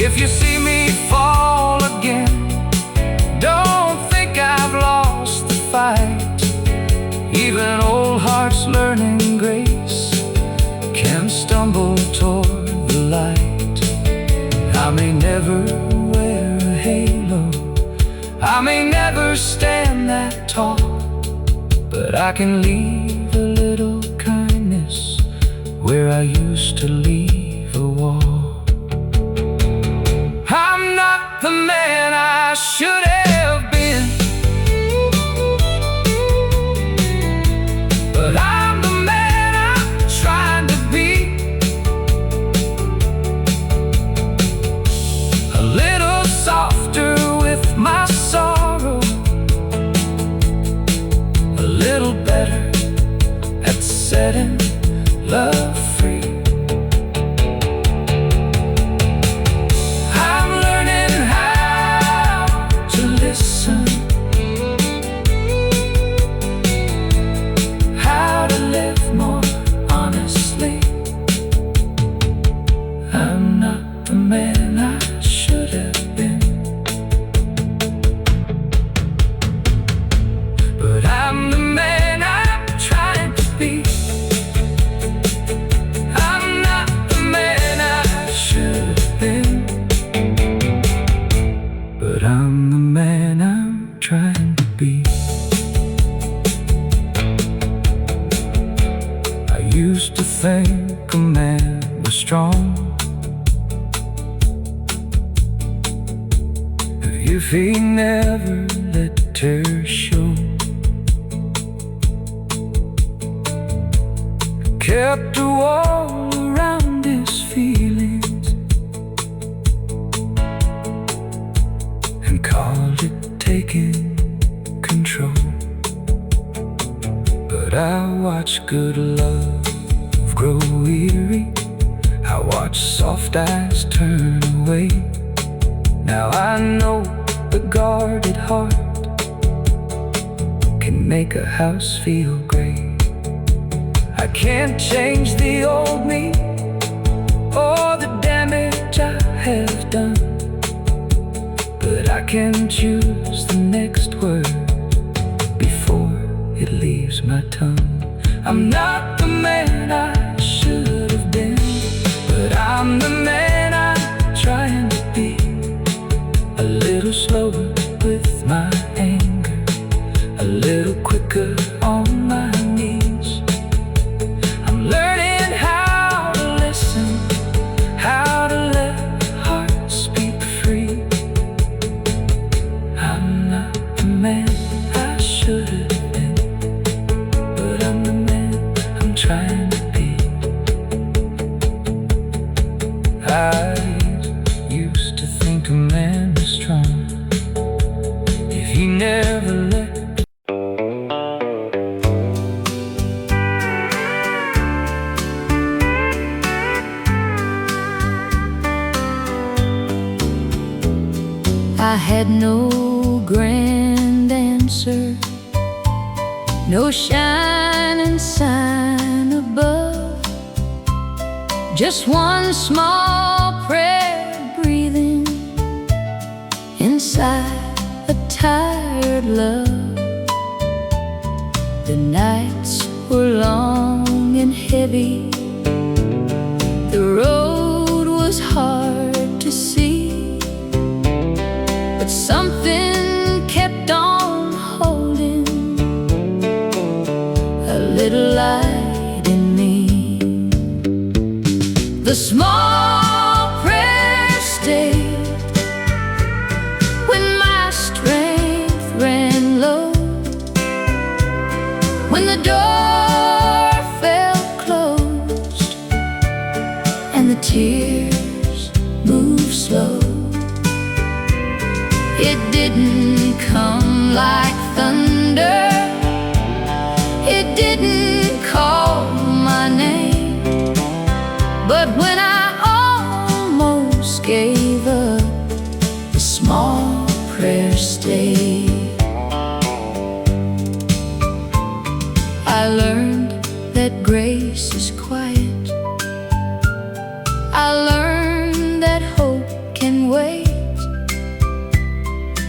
If you see me fall again, don't think I've lost the fight. Even old hearts learning grace can stumble toward the light. I may never wear a halo, I may never stand that tall, but I can leave a little kindness where I used to leave a wall. I'm not the man I should have been, but I'm the man I'm trying to be. A little softer with my sorrow, a little better at setting love free. I'm learning how to listen, how to live more honestly. I'm not the man I should have been, but I'm the man I'm trying to be. I'm not the man I should have been, but I'm the man I'm trying to be. I used to think a man was strong if he never let her show, kept a wall around his feelings and called it taking control. But I watch good love grow weary, I watch soft eyes turn away. Now I know the guarded heart can make a house feel great. I can't change the old me or the damage I have done, but I can choose the next word before it leaves my tongue. I'm not the man I should have been, but I'm the man I'm trying to be. A little slower with my anger, a little quicker on my knees. I'm learning how to listen, how to let heart speak free. I'm not the man I should have been, but I'm the man I'm trying to be. I used to think a man was strong if he never let. I had no grand answer, no shining sign above, just one small prayer breathing inside a tired love. The nights were long and heavy, the road was hard to see, but something kept on holding a little light in me. The small prayer stayed when my that grace is quiet. I learned that hope can wait.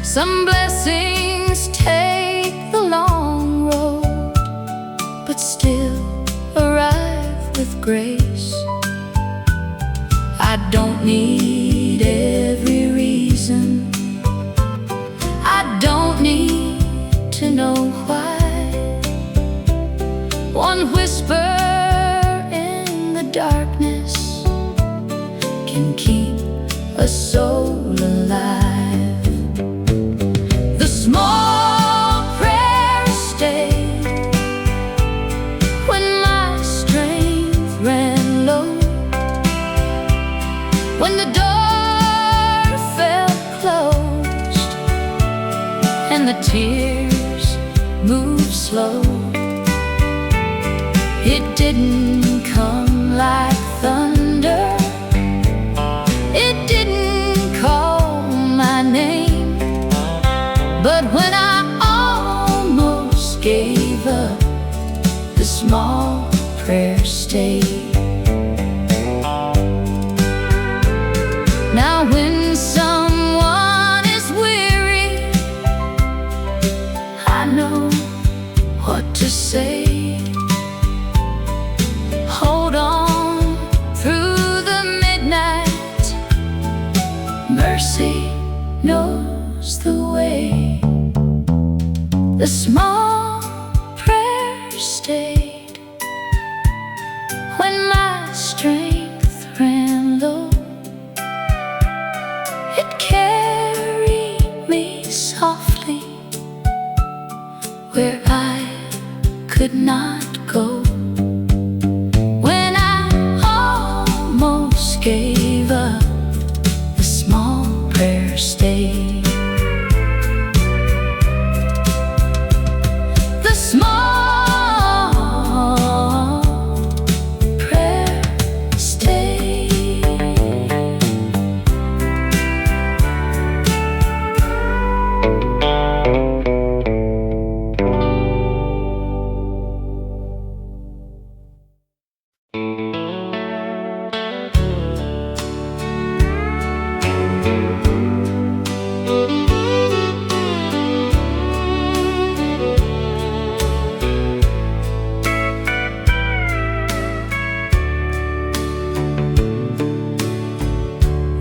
Some blessings take the long road, but still arrive with grace. I don't need every reason, I don't need to know why. One whisper in the darkness can keep a soul alive. The small prayer stayed when my strength ran low, when the door felt closed and the tears moved slow. It didn't come like thunder, it didn't call my name, but when I almost gave up, the small prayer stayed. Now when someone is weary, I know what to say. Hold on through the midnight, mercy knows the way. The small prayer stayed when my strength ran low. It carried me softly where I could not go. When I almost gave up, the small prayer stayed. The small prayer stayed.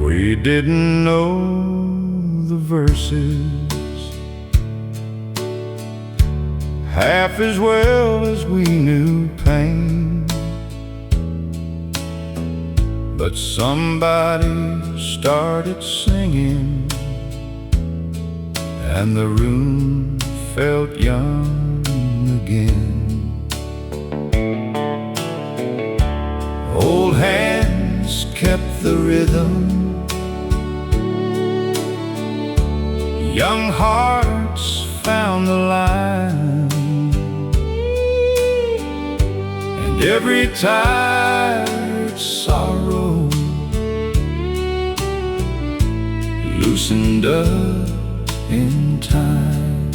We didn't know the verses half as well as we knew pain, but somebody started singing and the room felt young again. Old hands kept the rhythm, young hearts found the line, and every tired sorrow loosened up in time.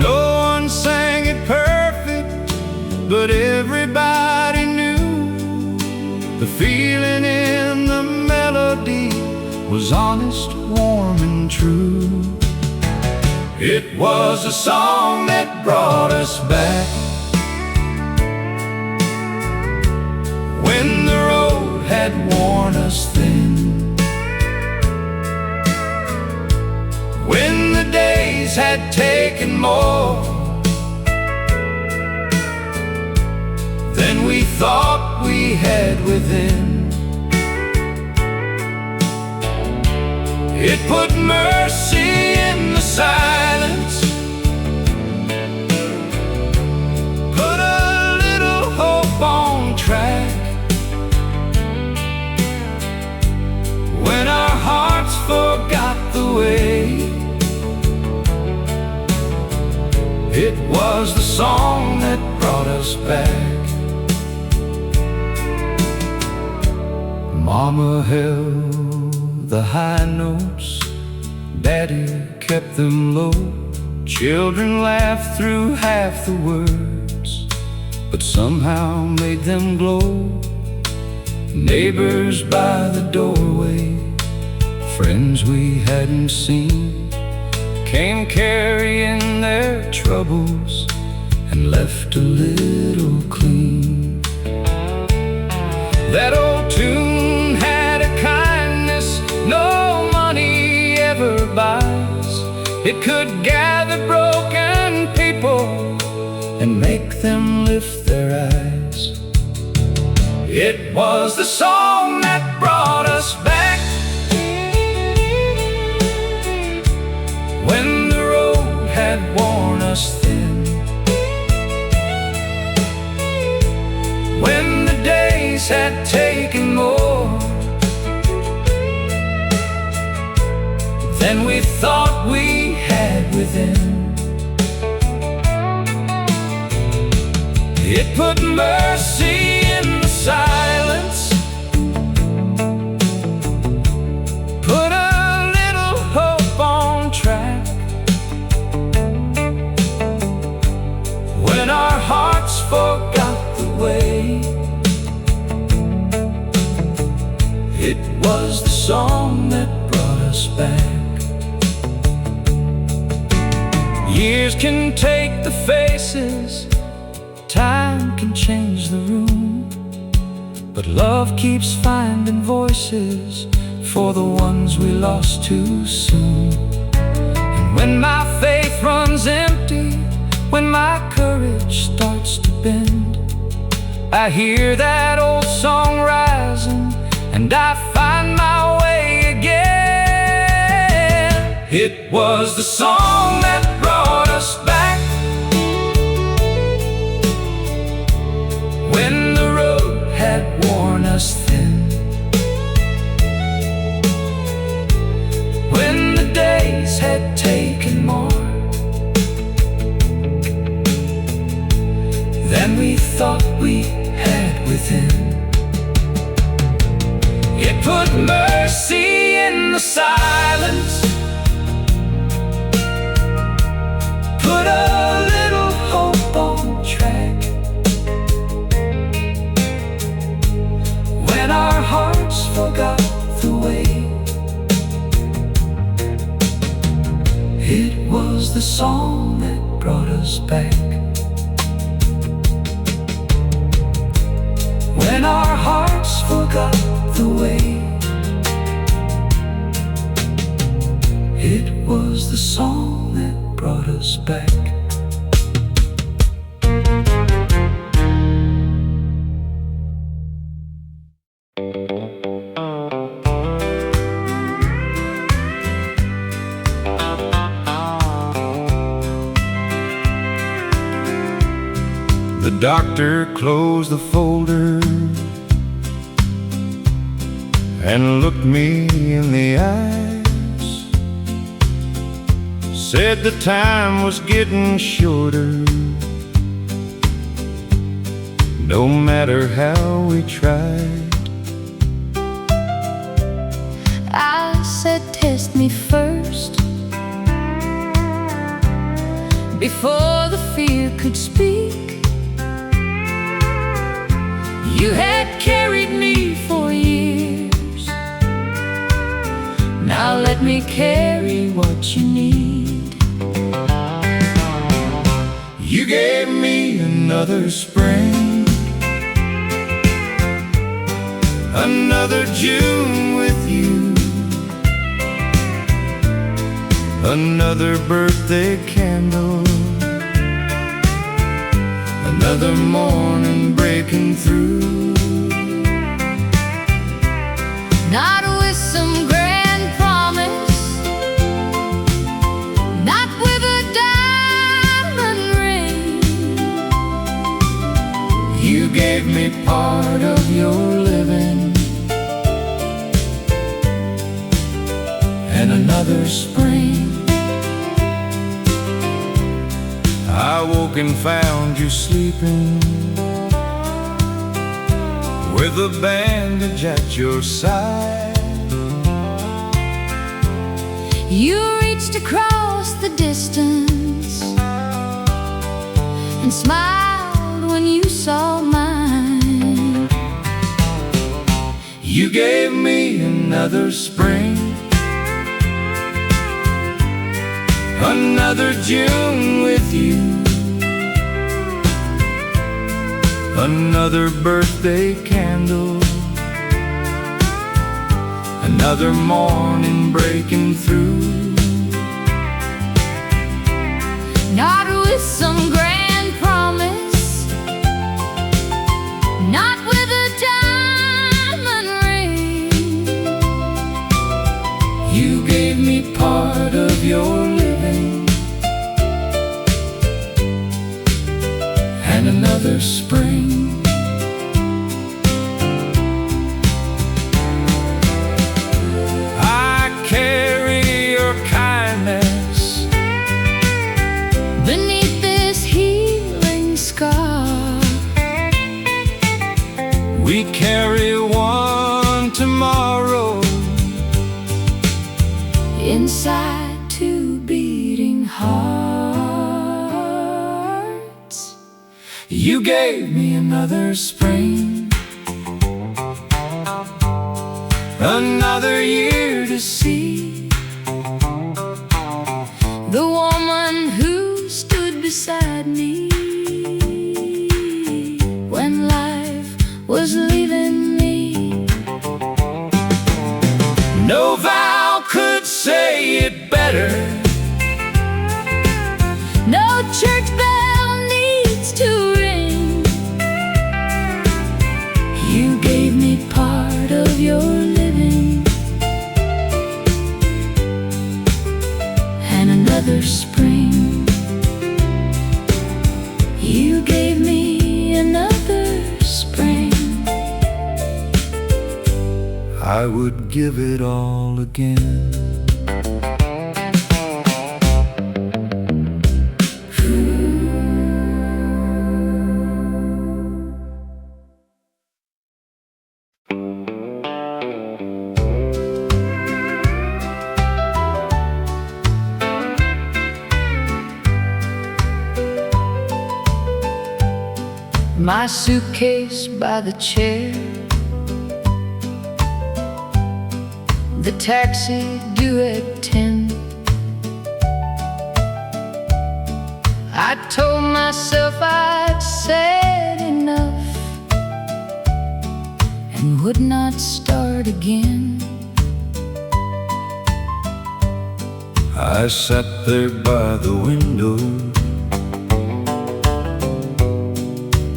No one sang it perfect, but everybody knew the feeling in the melody was honest, warm and true. It was a song that brought us back when the road had worn us thin, when the days had taken more than we thought we had within. It put mercy in the silence, put a little hope on track. When our hearts forgot the way, it was the song that brought us back. Mama held the high notes, Daddy kept them low. Children laughed through half the words, but somehow made them glow. Neighbors by the doorway, friends we hadn't seen, came carrying their troubles and left a little clean. That old tune had a kindness no money ever buys. It could gather broken people and make them lift their eyes. It was the song that brought us back when the road had worn us thin, when the days had taken more than we thought we had within. It put mercy in the silence, put a little hope on track, when our hearts forgot the way. It was the song that brought us back. Years can take the faces, time can change the room, but love keeps finding voices for the ones we lost too soon. And when my faith runs empty, when my courage starts to bend, I hear that old song rising and I find my way again. It was the song that brought us back when the road had worn us thin, when the days had taken more than we thought we had within. It put mercy in the silence, put a little hope on track, when our hearts forgot the way. It was the song that brought us back when our hearts forgot the way. It was the song that brought us back. The doctor closed the folder and looked me in the eyes, said the time was getting shorter, no matter how we tried. I said, test me first, before the fear could speak. You had carried me for years, now let me carry what you need. You gave me another spring, another June with you, another birthday candle, another morning breaking through. Not with some grand promise, not with a diamond ring. You gave me part of your living and another spring. I woke and found you sleeping with a bandage at your side. You reached across the distance and smiled when you saw You gave me another spring, another June with you, another birthday candle, another morning breaking through. Not with some grand promise, not with a diamond ring. You gave me part of your living and another spring. I carry your kindness Beneath this healing scar, we carry one tomorrow inside two beating hearts. You gave me another spring, another year to see The woman who stood beside me when life was leaving me. No vow could say it better, No church bell needs to ring. You gave me part of your living and another spring. You gave me another spring. I would give it all again. My suitcase by the chair, the taxi due at 10. I told myself I'd said enough and would not start again. I sat there by the window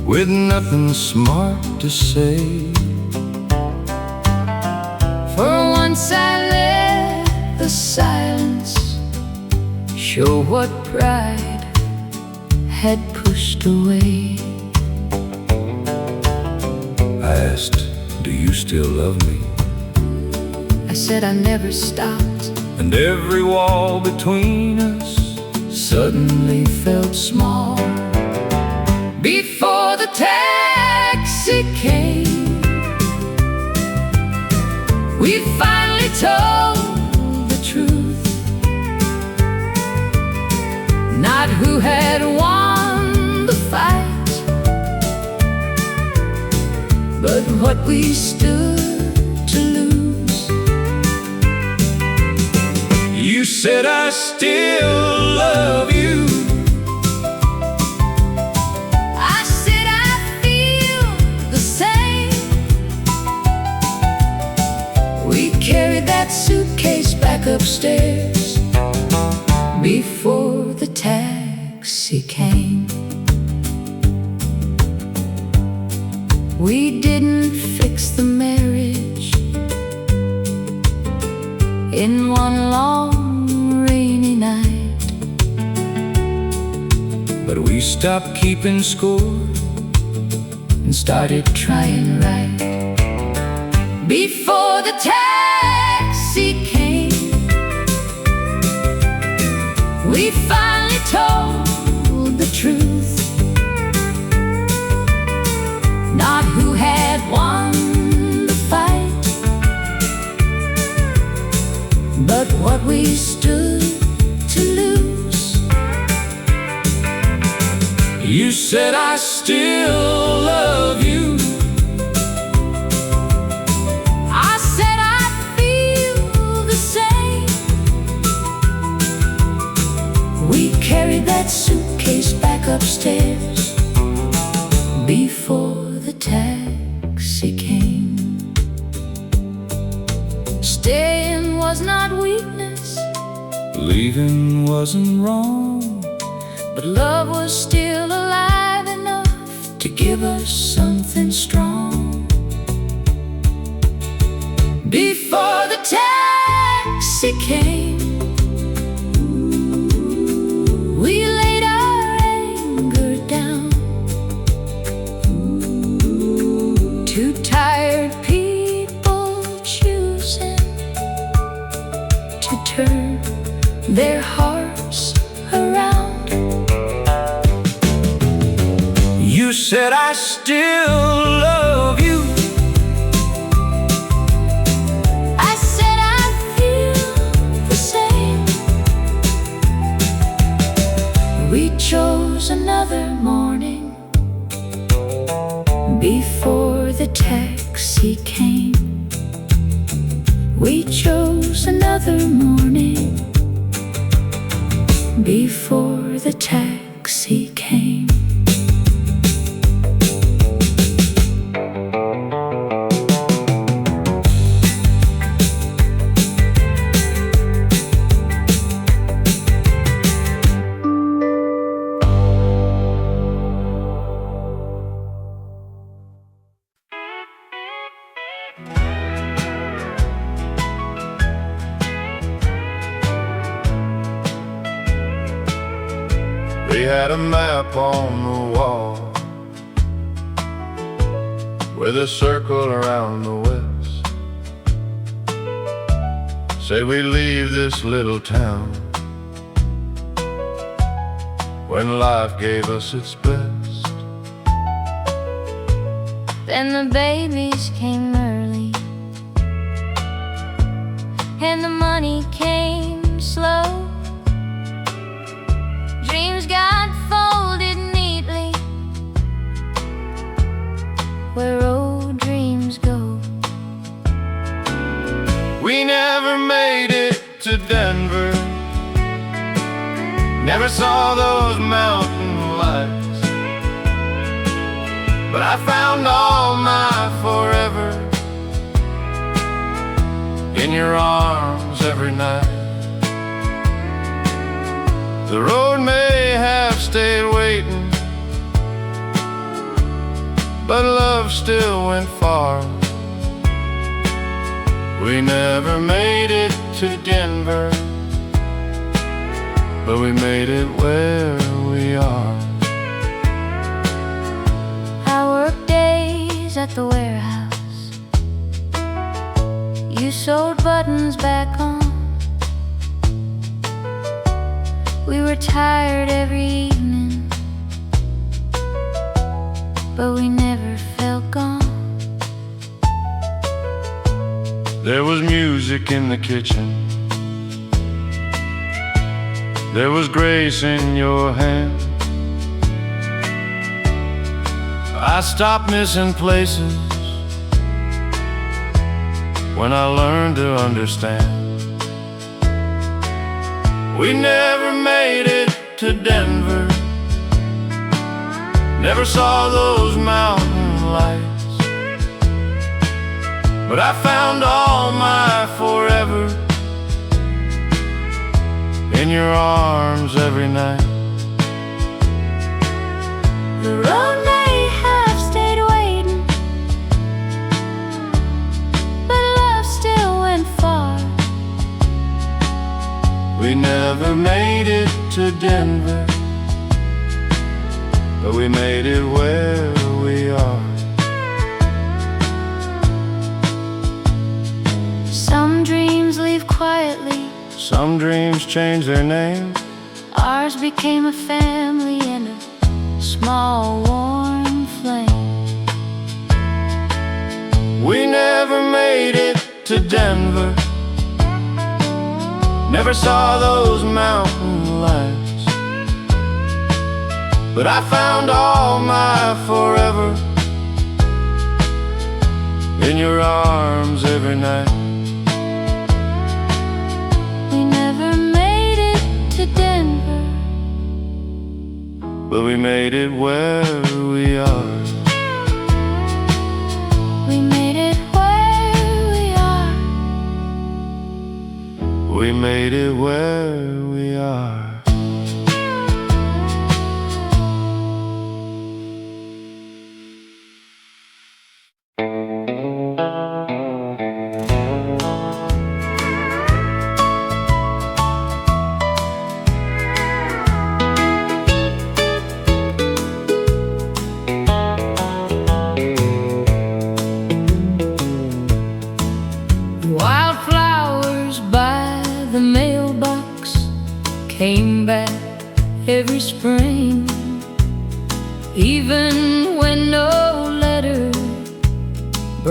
with nothing smart to say. For once I let the silence show what pride had pushed away. I asked, do you still love me? I said I never stopped, And every wall between us suddenly felt small. Before the taxi came, we finally told the truth. Not who had won the fight, but what we stood to lose. You said I still love you. I said I feel the same. We carried that suitcase back upstairs before the taxi came. We didn't fix the marriage in one long rainy night, But we stopped keeping score and started trying right. Before the taxi came, we finally told the truth. Not who had won the fight, but what we stood to lose. You said I still love you. Leaving wasn't wrong, but love was still alive enough to give us something strong. Before the taxi came, we laid our anger down. Two tired people choosing to turn their hearts around. You said I still love you. I said I feel the same. We chose another morning before the taxi came. We chose another morning before the taxi came. They had a map on the wall with a circle around the west. Say we leave this little town when life gave us its best. Then the babies came early and the money came slow. Dreams got folded neatly where old dreams go. We never made it to Denver, never saw those mountain lights, but I found all my forever in your arms every night. The road may have stayed waiting, but love still went far. We never made it to Denver, but we made it where we are. I worked days at the warehouse. You sewed buttons back on. We were tired every evening, but we never felt gone. There was music in the kitchen, there was grace in your hand. I stopped missing places when I learned to understand. We never made it to Denver, never saw those mountain lights, but I found all my forever in your arms every night. The road may have stayed waiting, but love still went far. We never made it to Denver, but we made it where we are. Some dreams leave quietly, Some dreams change their name. ours became a family and a small warm flame. We never made it to Denver, never saw those mountain lights, but I found all my forever in your arms every night. We never made it to Denver, but we made it where we are. we made it where we are. We made it where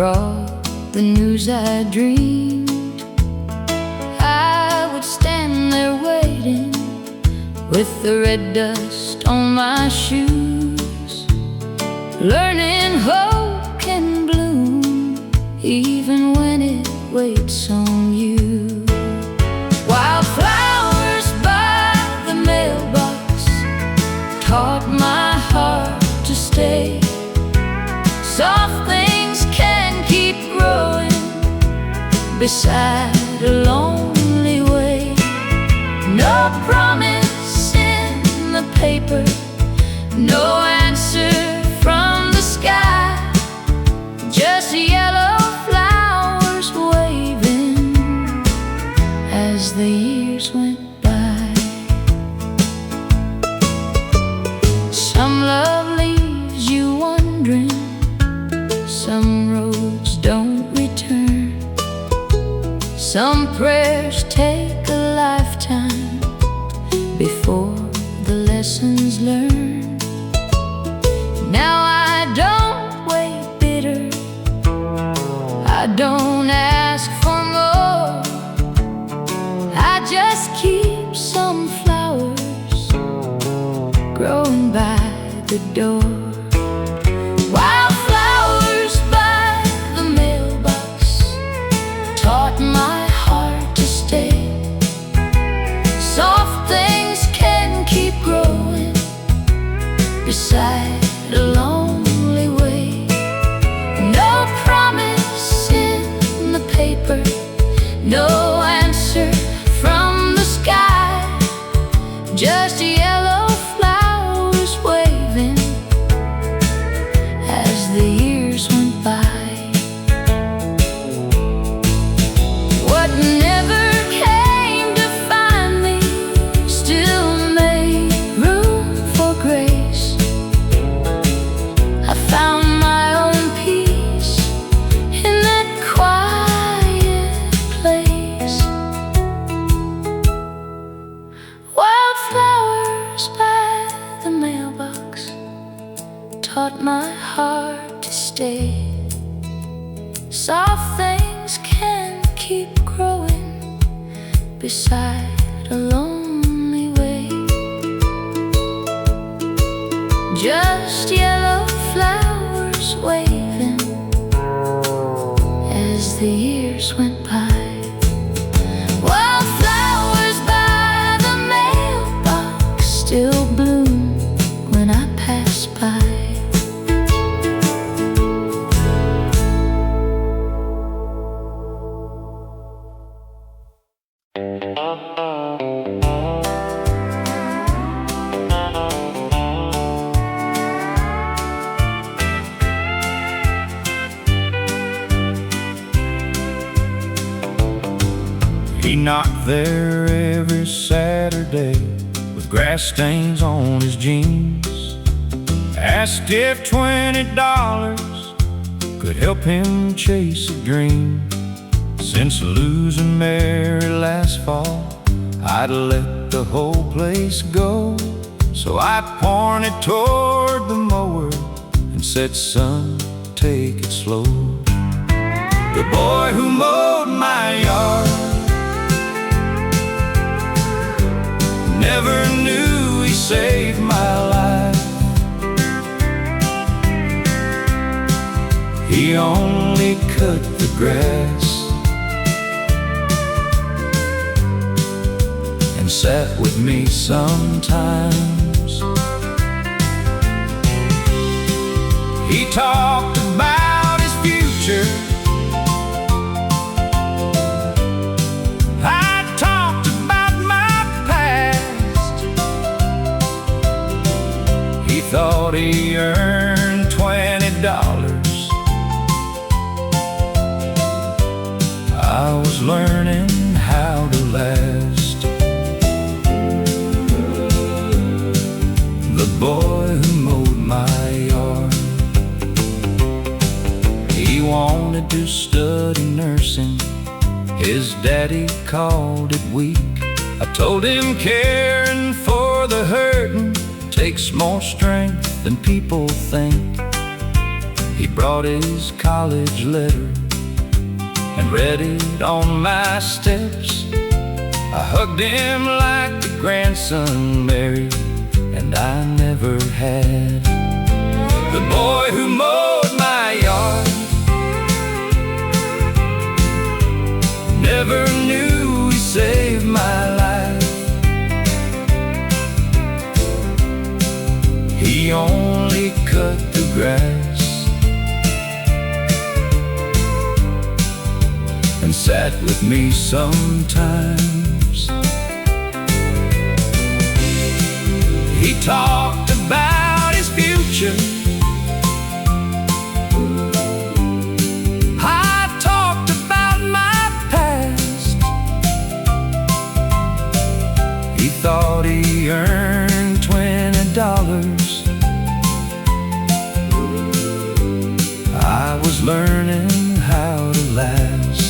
brought the news I dreamed, I would stand there waiting with the red dust on my shoes, learning hope can bloom even when it waits on you. Wildflowers by the mailbox taught my heart to stay. Soft things can keep growing beside a lonely way. No promise in the paper, no answer from the sky, just yellow flowers waving as the years went by. Some love leaves you wondering, some roads don't return, some prayers take a lifetime before the lessons learned. Now I don't wait bitter, I don't ask for more, I just keep some flowers growing by the door. Wildflowers by the mailbox taught my heart to stay. Soft things can keep growing beside a lonely way. No promise in the paper, no answer from the sky, just yellow flowers waving as the years went by. What never came to find me still made room for grace. I found my own peace in that quiet place. Wildflowers by the mailbox taught my heart to stay. Soft things can keep growing beside a lonely way. Just yellow flowers waving as the years went by. Wildflowers by the mailbox still bloom when I pass by. He knocked there every Saturday with grass stains on his jeans. Asked if $20 could help him chase a dream. Since losing Mary last fall, I'd let the whole place go. So I pointed toward the mower and said, son, take it slow. The boy who mowed my yard never knew he saved my life. He only cut the grass and sat with me sometimes. He talked about his future, I talked about my past. He thought he earned $20. I was learning how to last. The boy who mowed my yard, he wanted to study nursing. His daddy called it weak. I told him caring for the hurting takes more strength than people think. He brought his college letter and read it on my steps. I hugged him like the grandson married and I never had. The boy who mowed my yard never knew he saved my life. He only cut the grass and sat with me sometimes. He talked about his future, I talked about my past. He thought he earned $20. I was learning how to last.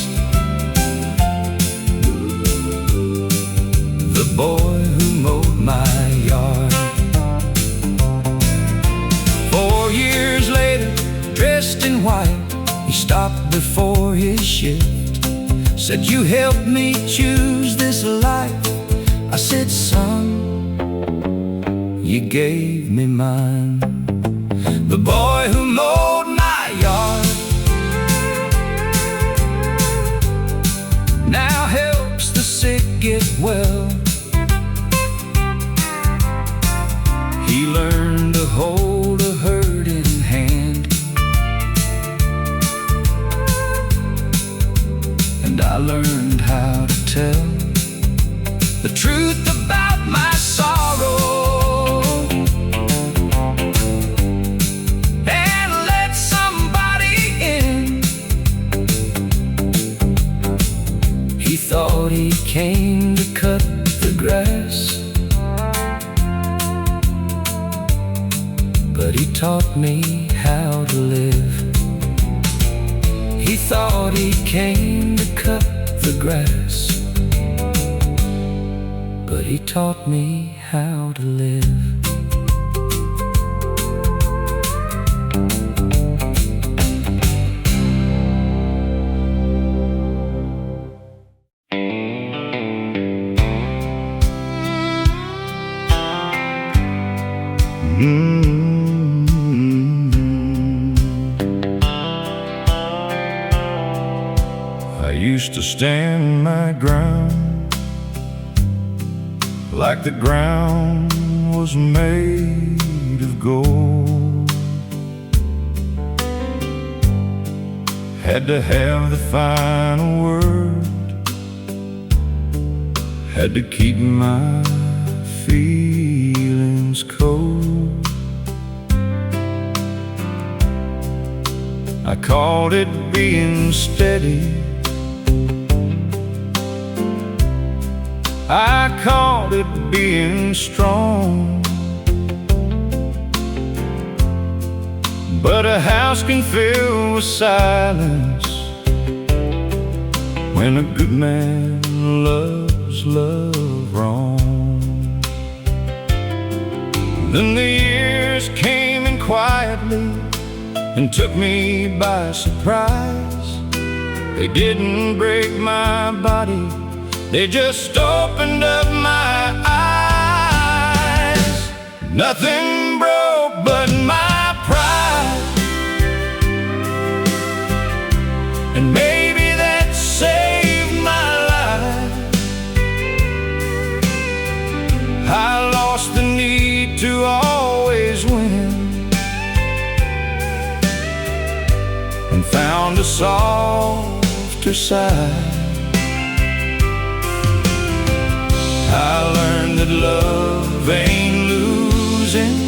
The boy who mowed my yard. 4 years later, dressed in white, he stopped before his shift. Said, "You helped me choose this life." I said, "Son, you gave me mine." The boy who mowed my yard now helps the sick get well. He learned to hold a hurting hand, and I learned how to tell the truth about my sorrow and let somebody in. He thought he came to cut the grass, but he taught me how to live. He thought he came to cut the grass, but he taught me how to live. I used to stand my ground like the ground was made of gold. Had to have the final word, had to keep my feelings cold. I called it being steady, I called it being strong. But a house can fill with silence when a good man loves love wrong. Then the years came in quietly and took me by surprise. They didn't break my body, they just opened up my eyes. Nothing broke but my pride, and maybe that saved my life. I lost the need to always win and found a softer side. I learned that love ain't losing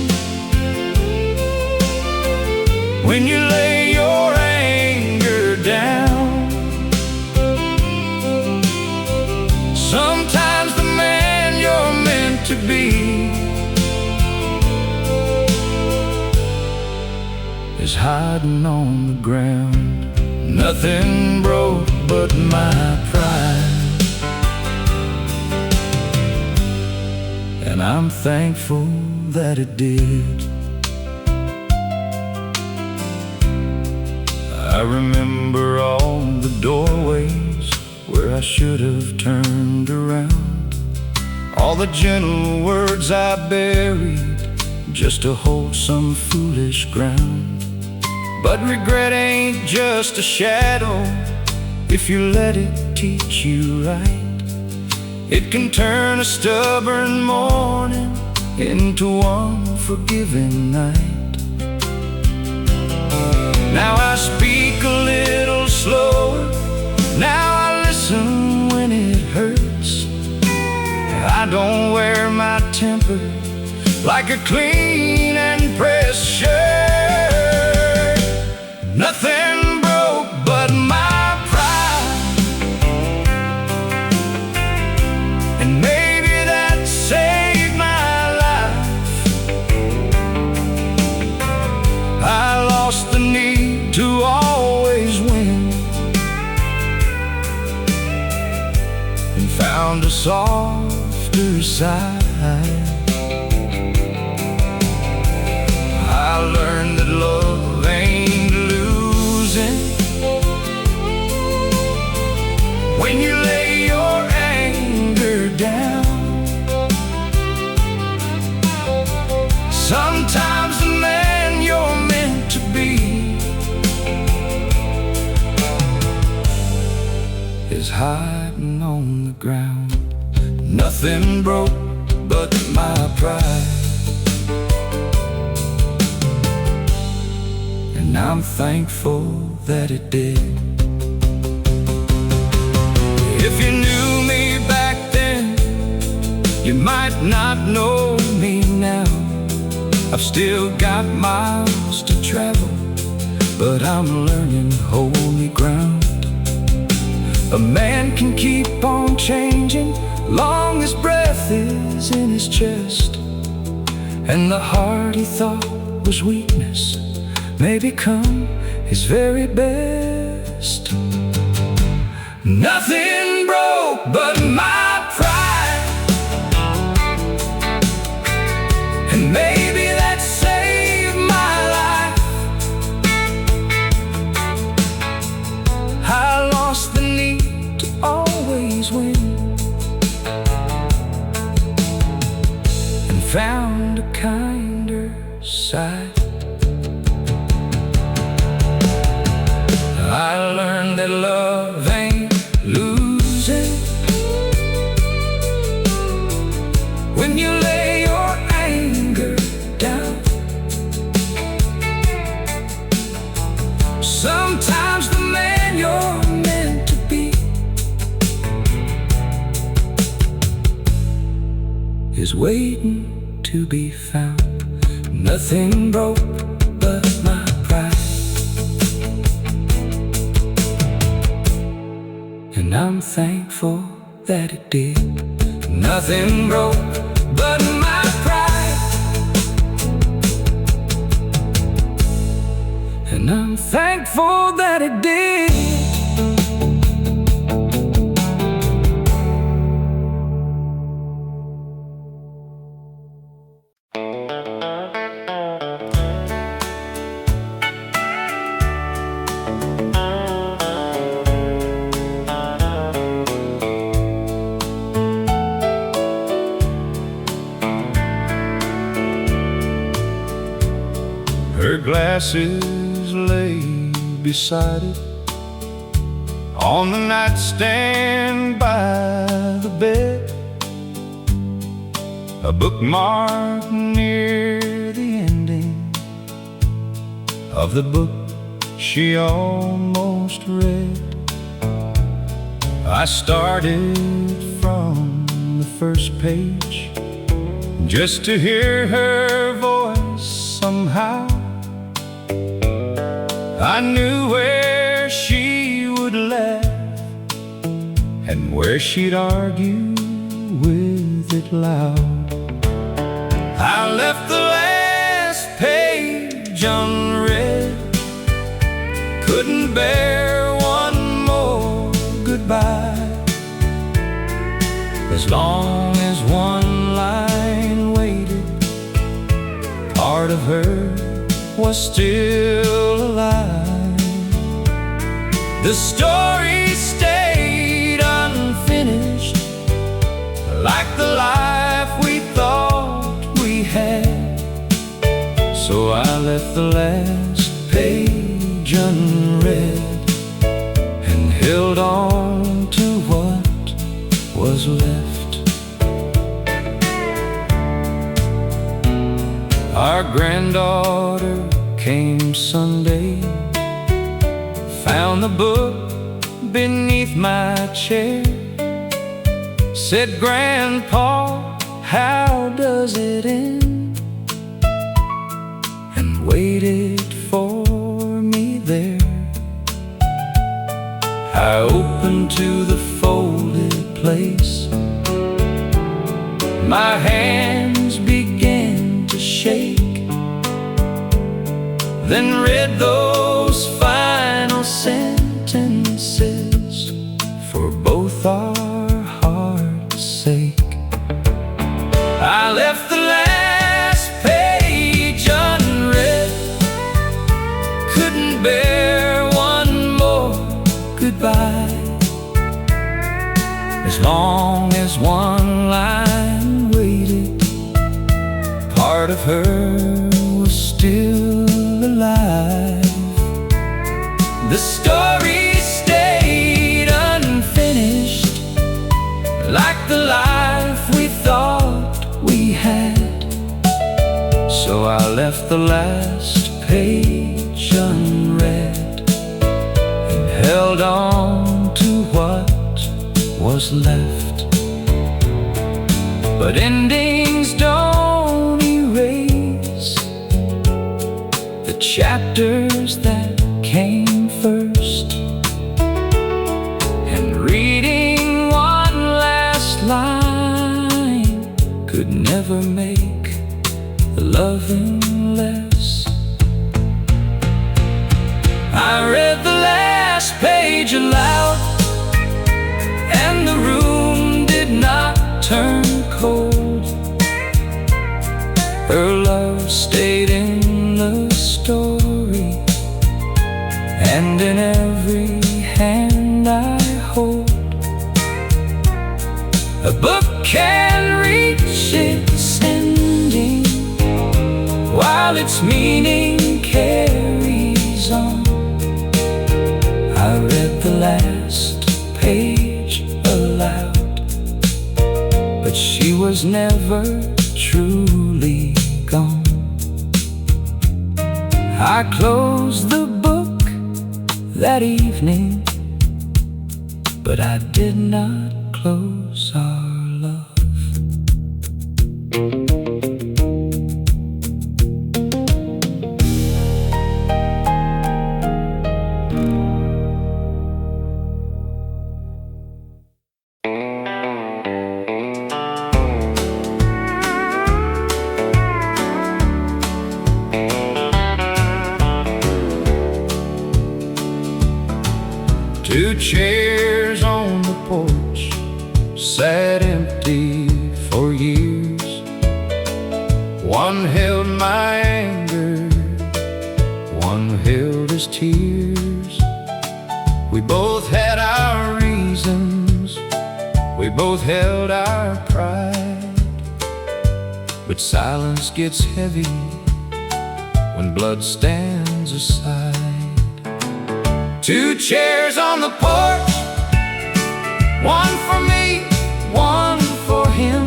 when you lay your anger down. Sometimes the man you're meant to be is hiding on the ground. Nothing broke but my pride, and I'm thankful that it did. I remember all the doorways where I should have turned around, all the gentle words I buried just to hold some foolish ground. But regret ain't just a shadow if you let it teach you right. It can turn a stubborn morning into one forgiving night. Now I speak a little slower, now I listen when it hurts. I don't wear my temper like a clean and pressed shirt. Nothing broke but my pride, and maybe that saved my life. I lost the need to always win and found a softer side. I learned that love ain't losing when you lay your anger down. Sometimes the man you're meant to be is hiding on the ground. Nothing broke but my pride, and I'm thankful that it did. If you knew me back then, you might not know me now. I've still got miles to travel, but I'm learning holy ground. A man can keep on changing long as breath is in his chest, and the heart he thought was weakness may become his very best. Nothing broke but my pride, and maybe that saved my life. I lost the need to always win and found a kinder side. I learned that love ain't losing when you lay your anger down. Sometimes the man you're meant to be is waiting to be found. Nothing broke but my pride, and I'm thankful that it did. Nothing broke but my pride, and I'm thankful that it did. Her glasses lay beside it on the nightstand by the bed, a bookmark near the ending of the book she almost read. I started from the first page just to hear her voice somehow. I knew where she would laugh and where she'd argue with it loud. I left the last page unread, couldn't bear one more goodbye. As long as one line waited, part of her was still alive. The story stayed unfinished, like the life we thought we had. So I left the last page unread and held on to what was left. Our granddaughter came Sunday, found the book beneath my chair, said, "Grandpa, how does it end?" and waited for me there. I opened to the folded place, my hands began to shake, then read those final sentences for both our hearts' sake. I left the last page unread, couldn't bear one more goodbye. As long as one line waited, part of her was still alive. The story stayed unfinished, like the life we thought we had. So I left the last page unread and held on to what was left. But endings don't erase the chapters that came first, and reading one last line could never make the loving less. I read the last page aloud, and the room did not turn cold. Her love stayed in the story, and in every hand I hold. A book can reach its ending while its meaning carries on. I read the last page aloud, but she was never truly gone. I closed the book that evening, but I did not close our love. Two chairs on the porch sat empty for years. One held my anger, one held his tears. We both had our reasons, we both held our pride. But silence gets heavy when blood stands aside. Two chairs on the porch, one for me, one for him,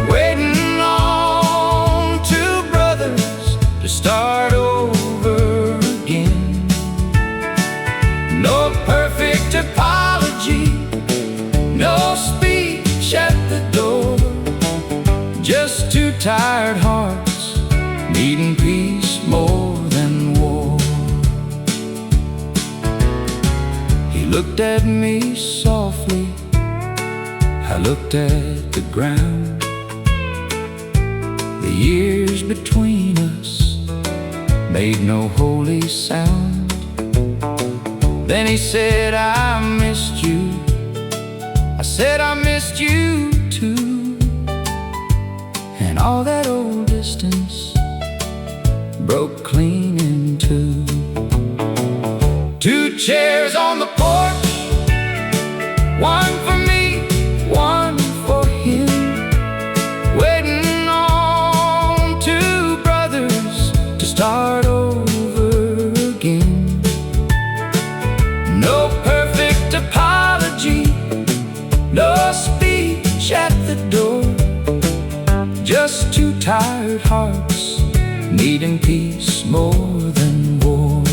waiting on two brothers to start over again. No perfect apology, no speech at the door, just two tired hearts needing peace more than war. He looked at me softly, I looked at the ground. The years between us made no holy sound. Then he said, "I missed you." I said, "I missed you too." And all that old distance broke clean in two. Two chairs on the porch, one for me, one for him, waiting on two brothers to start over again. No perfect apology, no speech at the door, just two tired hearts needing peace more than war.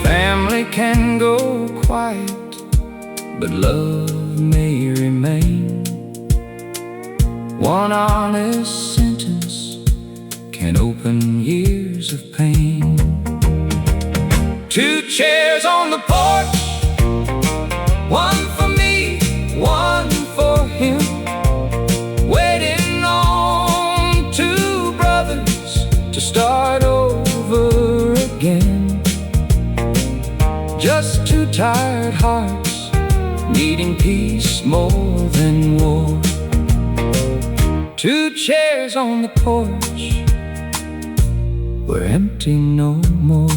Family can go quiet, but love may remain. One honest sentence can open years of pain. Two chairs on the porch, one for me, one for him, waiting on two brothers to start over again. Just two tired hearts needing peace more than war. Two chairs on the porch were empty no more.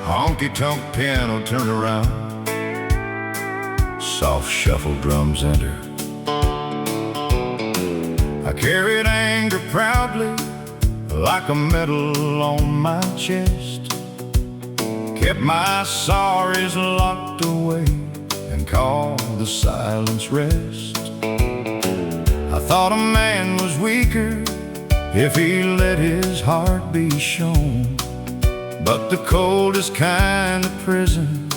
Honky Tonk piano turned around, soft shuffle drums enter. I carried anger proudly like a medal on my chest, kept my sorries locked away and called the silence rest. I thought a man was weaker if he let his heart be shown, but the coldest kind of prison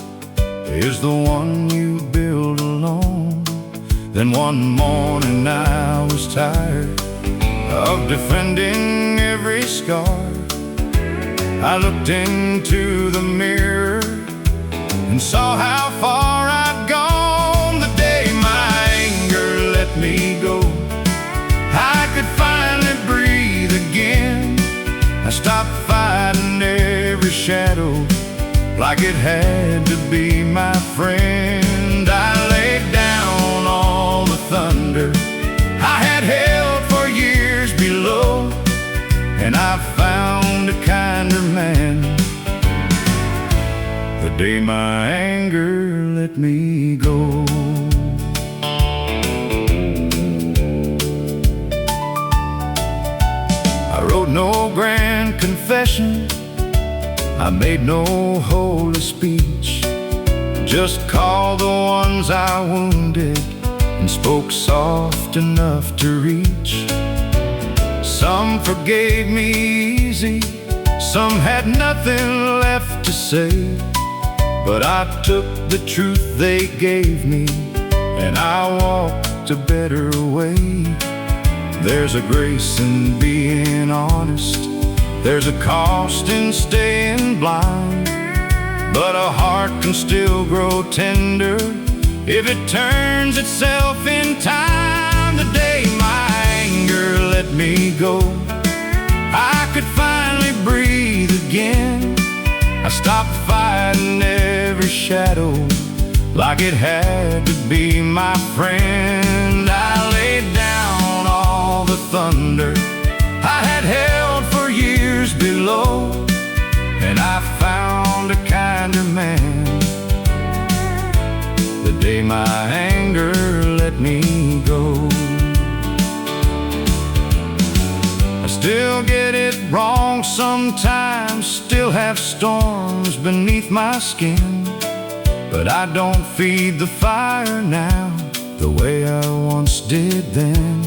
is the one you build alone. Then one morning I was tired of defending every scar. I looked into the mirror and saw how far I'd gone. The day my anger let me go, I could finally breathe again. I stopped fighting every shadow like it had to be my friend. I laid down all the thunder I had held for years below, and I found a kinder man the day my anger let me go. I wrote no grand confession, I made no holy speech, just called the ones I wounded and spoke soft enough to reach. Some forgave me easy, some had nothing left to say, but I took the truth they gave me and I walked a better way. There's a grace in being honest, there's a cost in staying blind, but a heart can still grow tender if it turns itself in time. The day my anger let me go, I could finally breathe again. I stopped fighting every shadow like it had to be my friend. I laid down all the thunder I had held for years below, and I found a kinder man the day my anger let me go. I still get it wrong sometimes, still have storms beneath my skin, but I don't feed the fire now the way I once did then.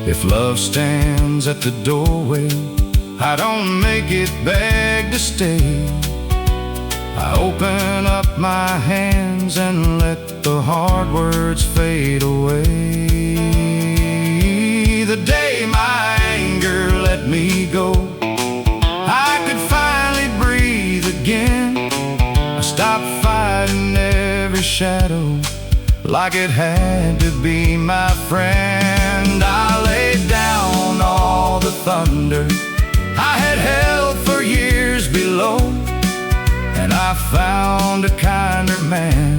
If love stands at the doorway, I don't make it beg to stay. I open up my hands and let the hard words fade away. The day my anger let me go, I could finally breathe again. I stopped fighting every shadow like it had to be my friend. I laid down all the thunder I had held for years below, and I found a kinder man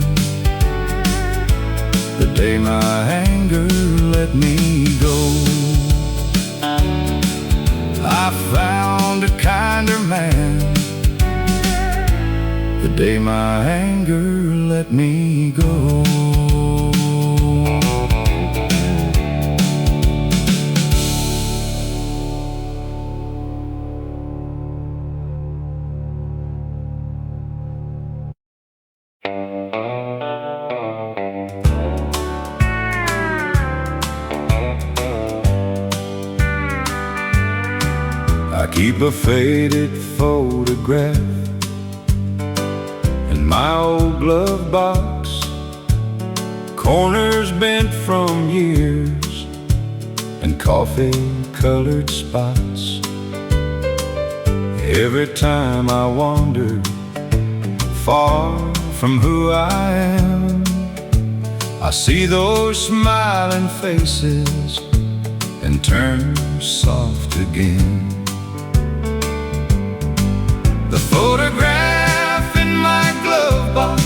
the day my anger let me go. I found a kinder man the day my anger let me go. I keep a faded photograph in my old glove box, corners bent from years and coffee-colored spots. Every time I wander far from who I am, I see those smiling faces and turn soft again. The photograph in my glove box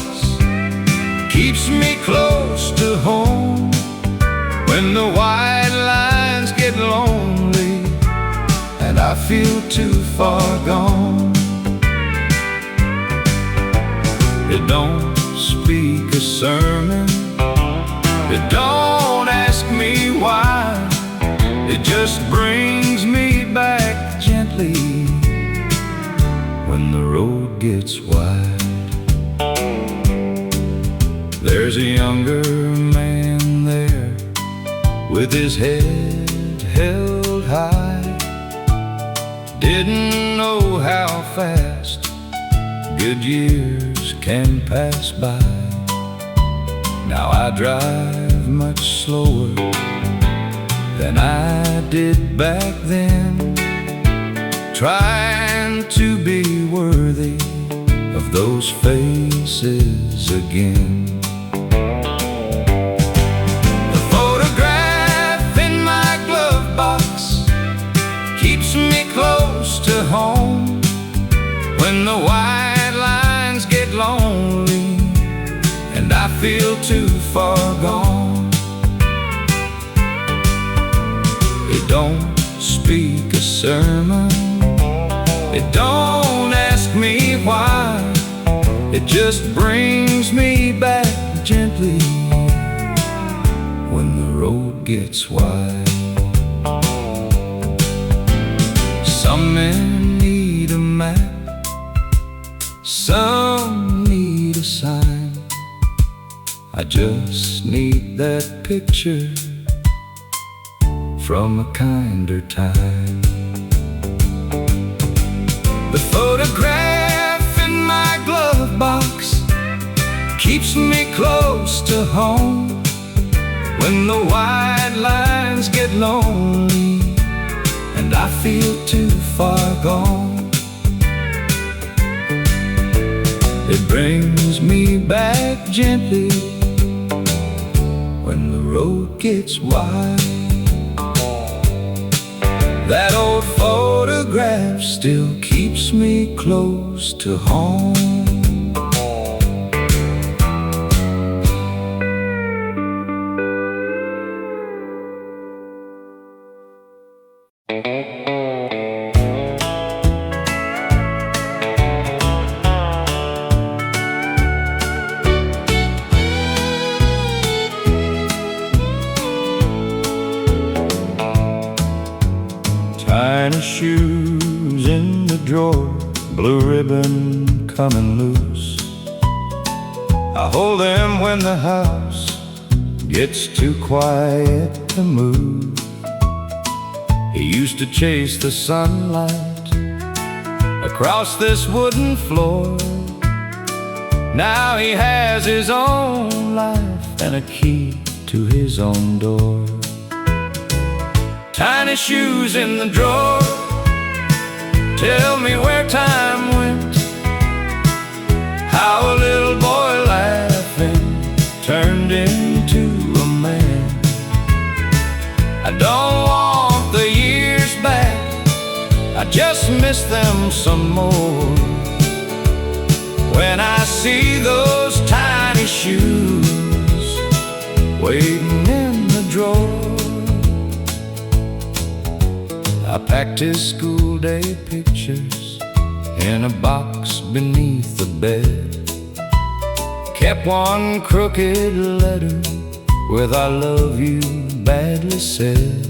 keeps me close to home when the white lines get lonely and I feel too far gone. It don't speak a sermon, it don't ask me why, it just brings me back gently when the road gets wide. There's a younger man there with his head held high. Didn't know how fast good years can pass by. Now I drive much slower than I did back then, trying to be worthy of those faces again. The photograph in my glove box keeps me close to home when the white lines get lonely and I feel too far gone. It don't speak a sermon, it don't ask me why, it just brings me back gently when the road gets wide. Some men need a map, some need a sign. I just need that picture from a kinder time. The photograph in my glove box keeps me close to home when the white lines get lonely and I feel too far gone. It brings me back gently when the road gets wide. That old photograph still keeps me close to home. Tiny shoes in the drawer, blue ribbon coming loose. I hold them when the house gets too quiet to move. He used to chase the sunlight across this wooden floor. Now he has his own life and a key to his own door. Tiny shoes in the drawer, tell me where time went, how a little boy laughing turned into a man. I don't want the years back, I just miss them some more when I see those tiny shoes waiting in the drawer. I packed his school day pictures in a box beneath the bed, kept one crooked letter with "I love you" badly said.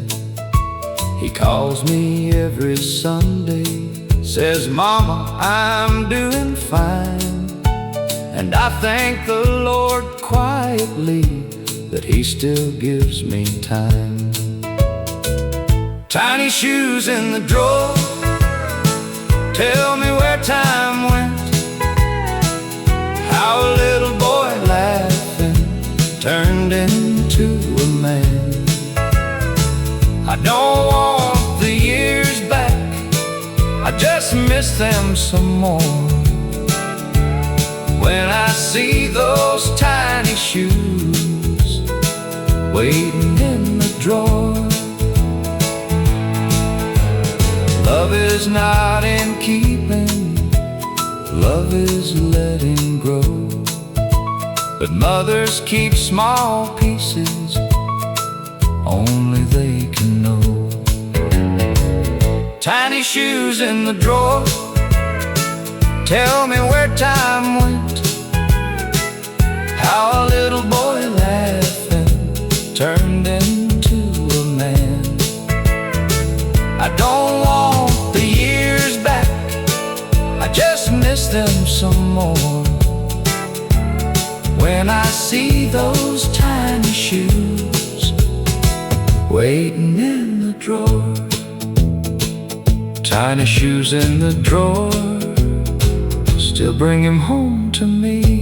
He calls me every Sunday, says, "Mama, I'm doing fine." And I thank the Lord quietly that He still gives me time. Tiny shoes in the drawer, tell me where time went, how a little boy laughing turned into a man. I don't want the years back, I just miss them some more when I see those tiny shoes waiting in the drawer. Love is not in keeping, love is letting grow. But mothers keep small pieces, only they can know. Tiny shoes in the drawer, tell me where time went, how a little boy laughing turned into a man. I don't want the years back, I just miss them some more when I see those tiny shoes waiting in the drawer. Tiny shoes in the drawer still bring him home to me.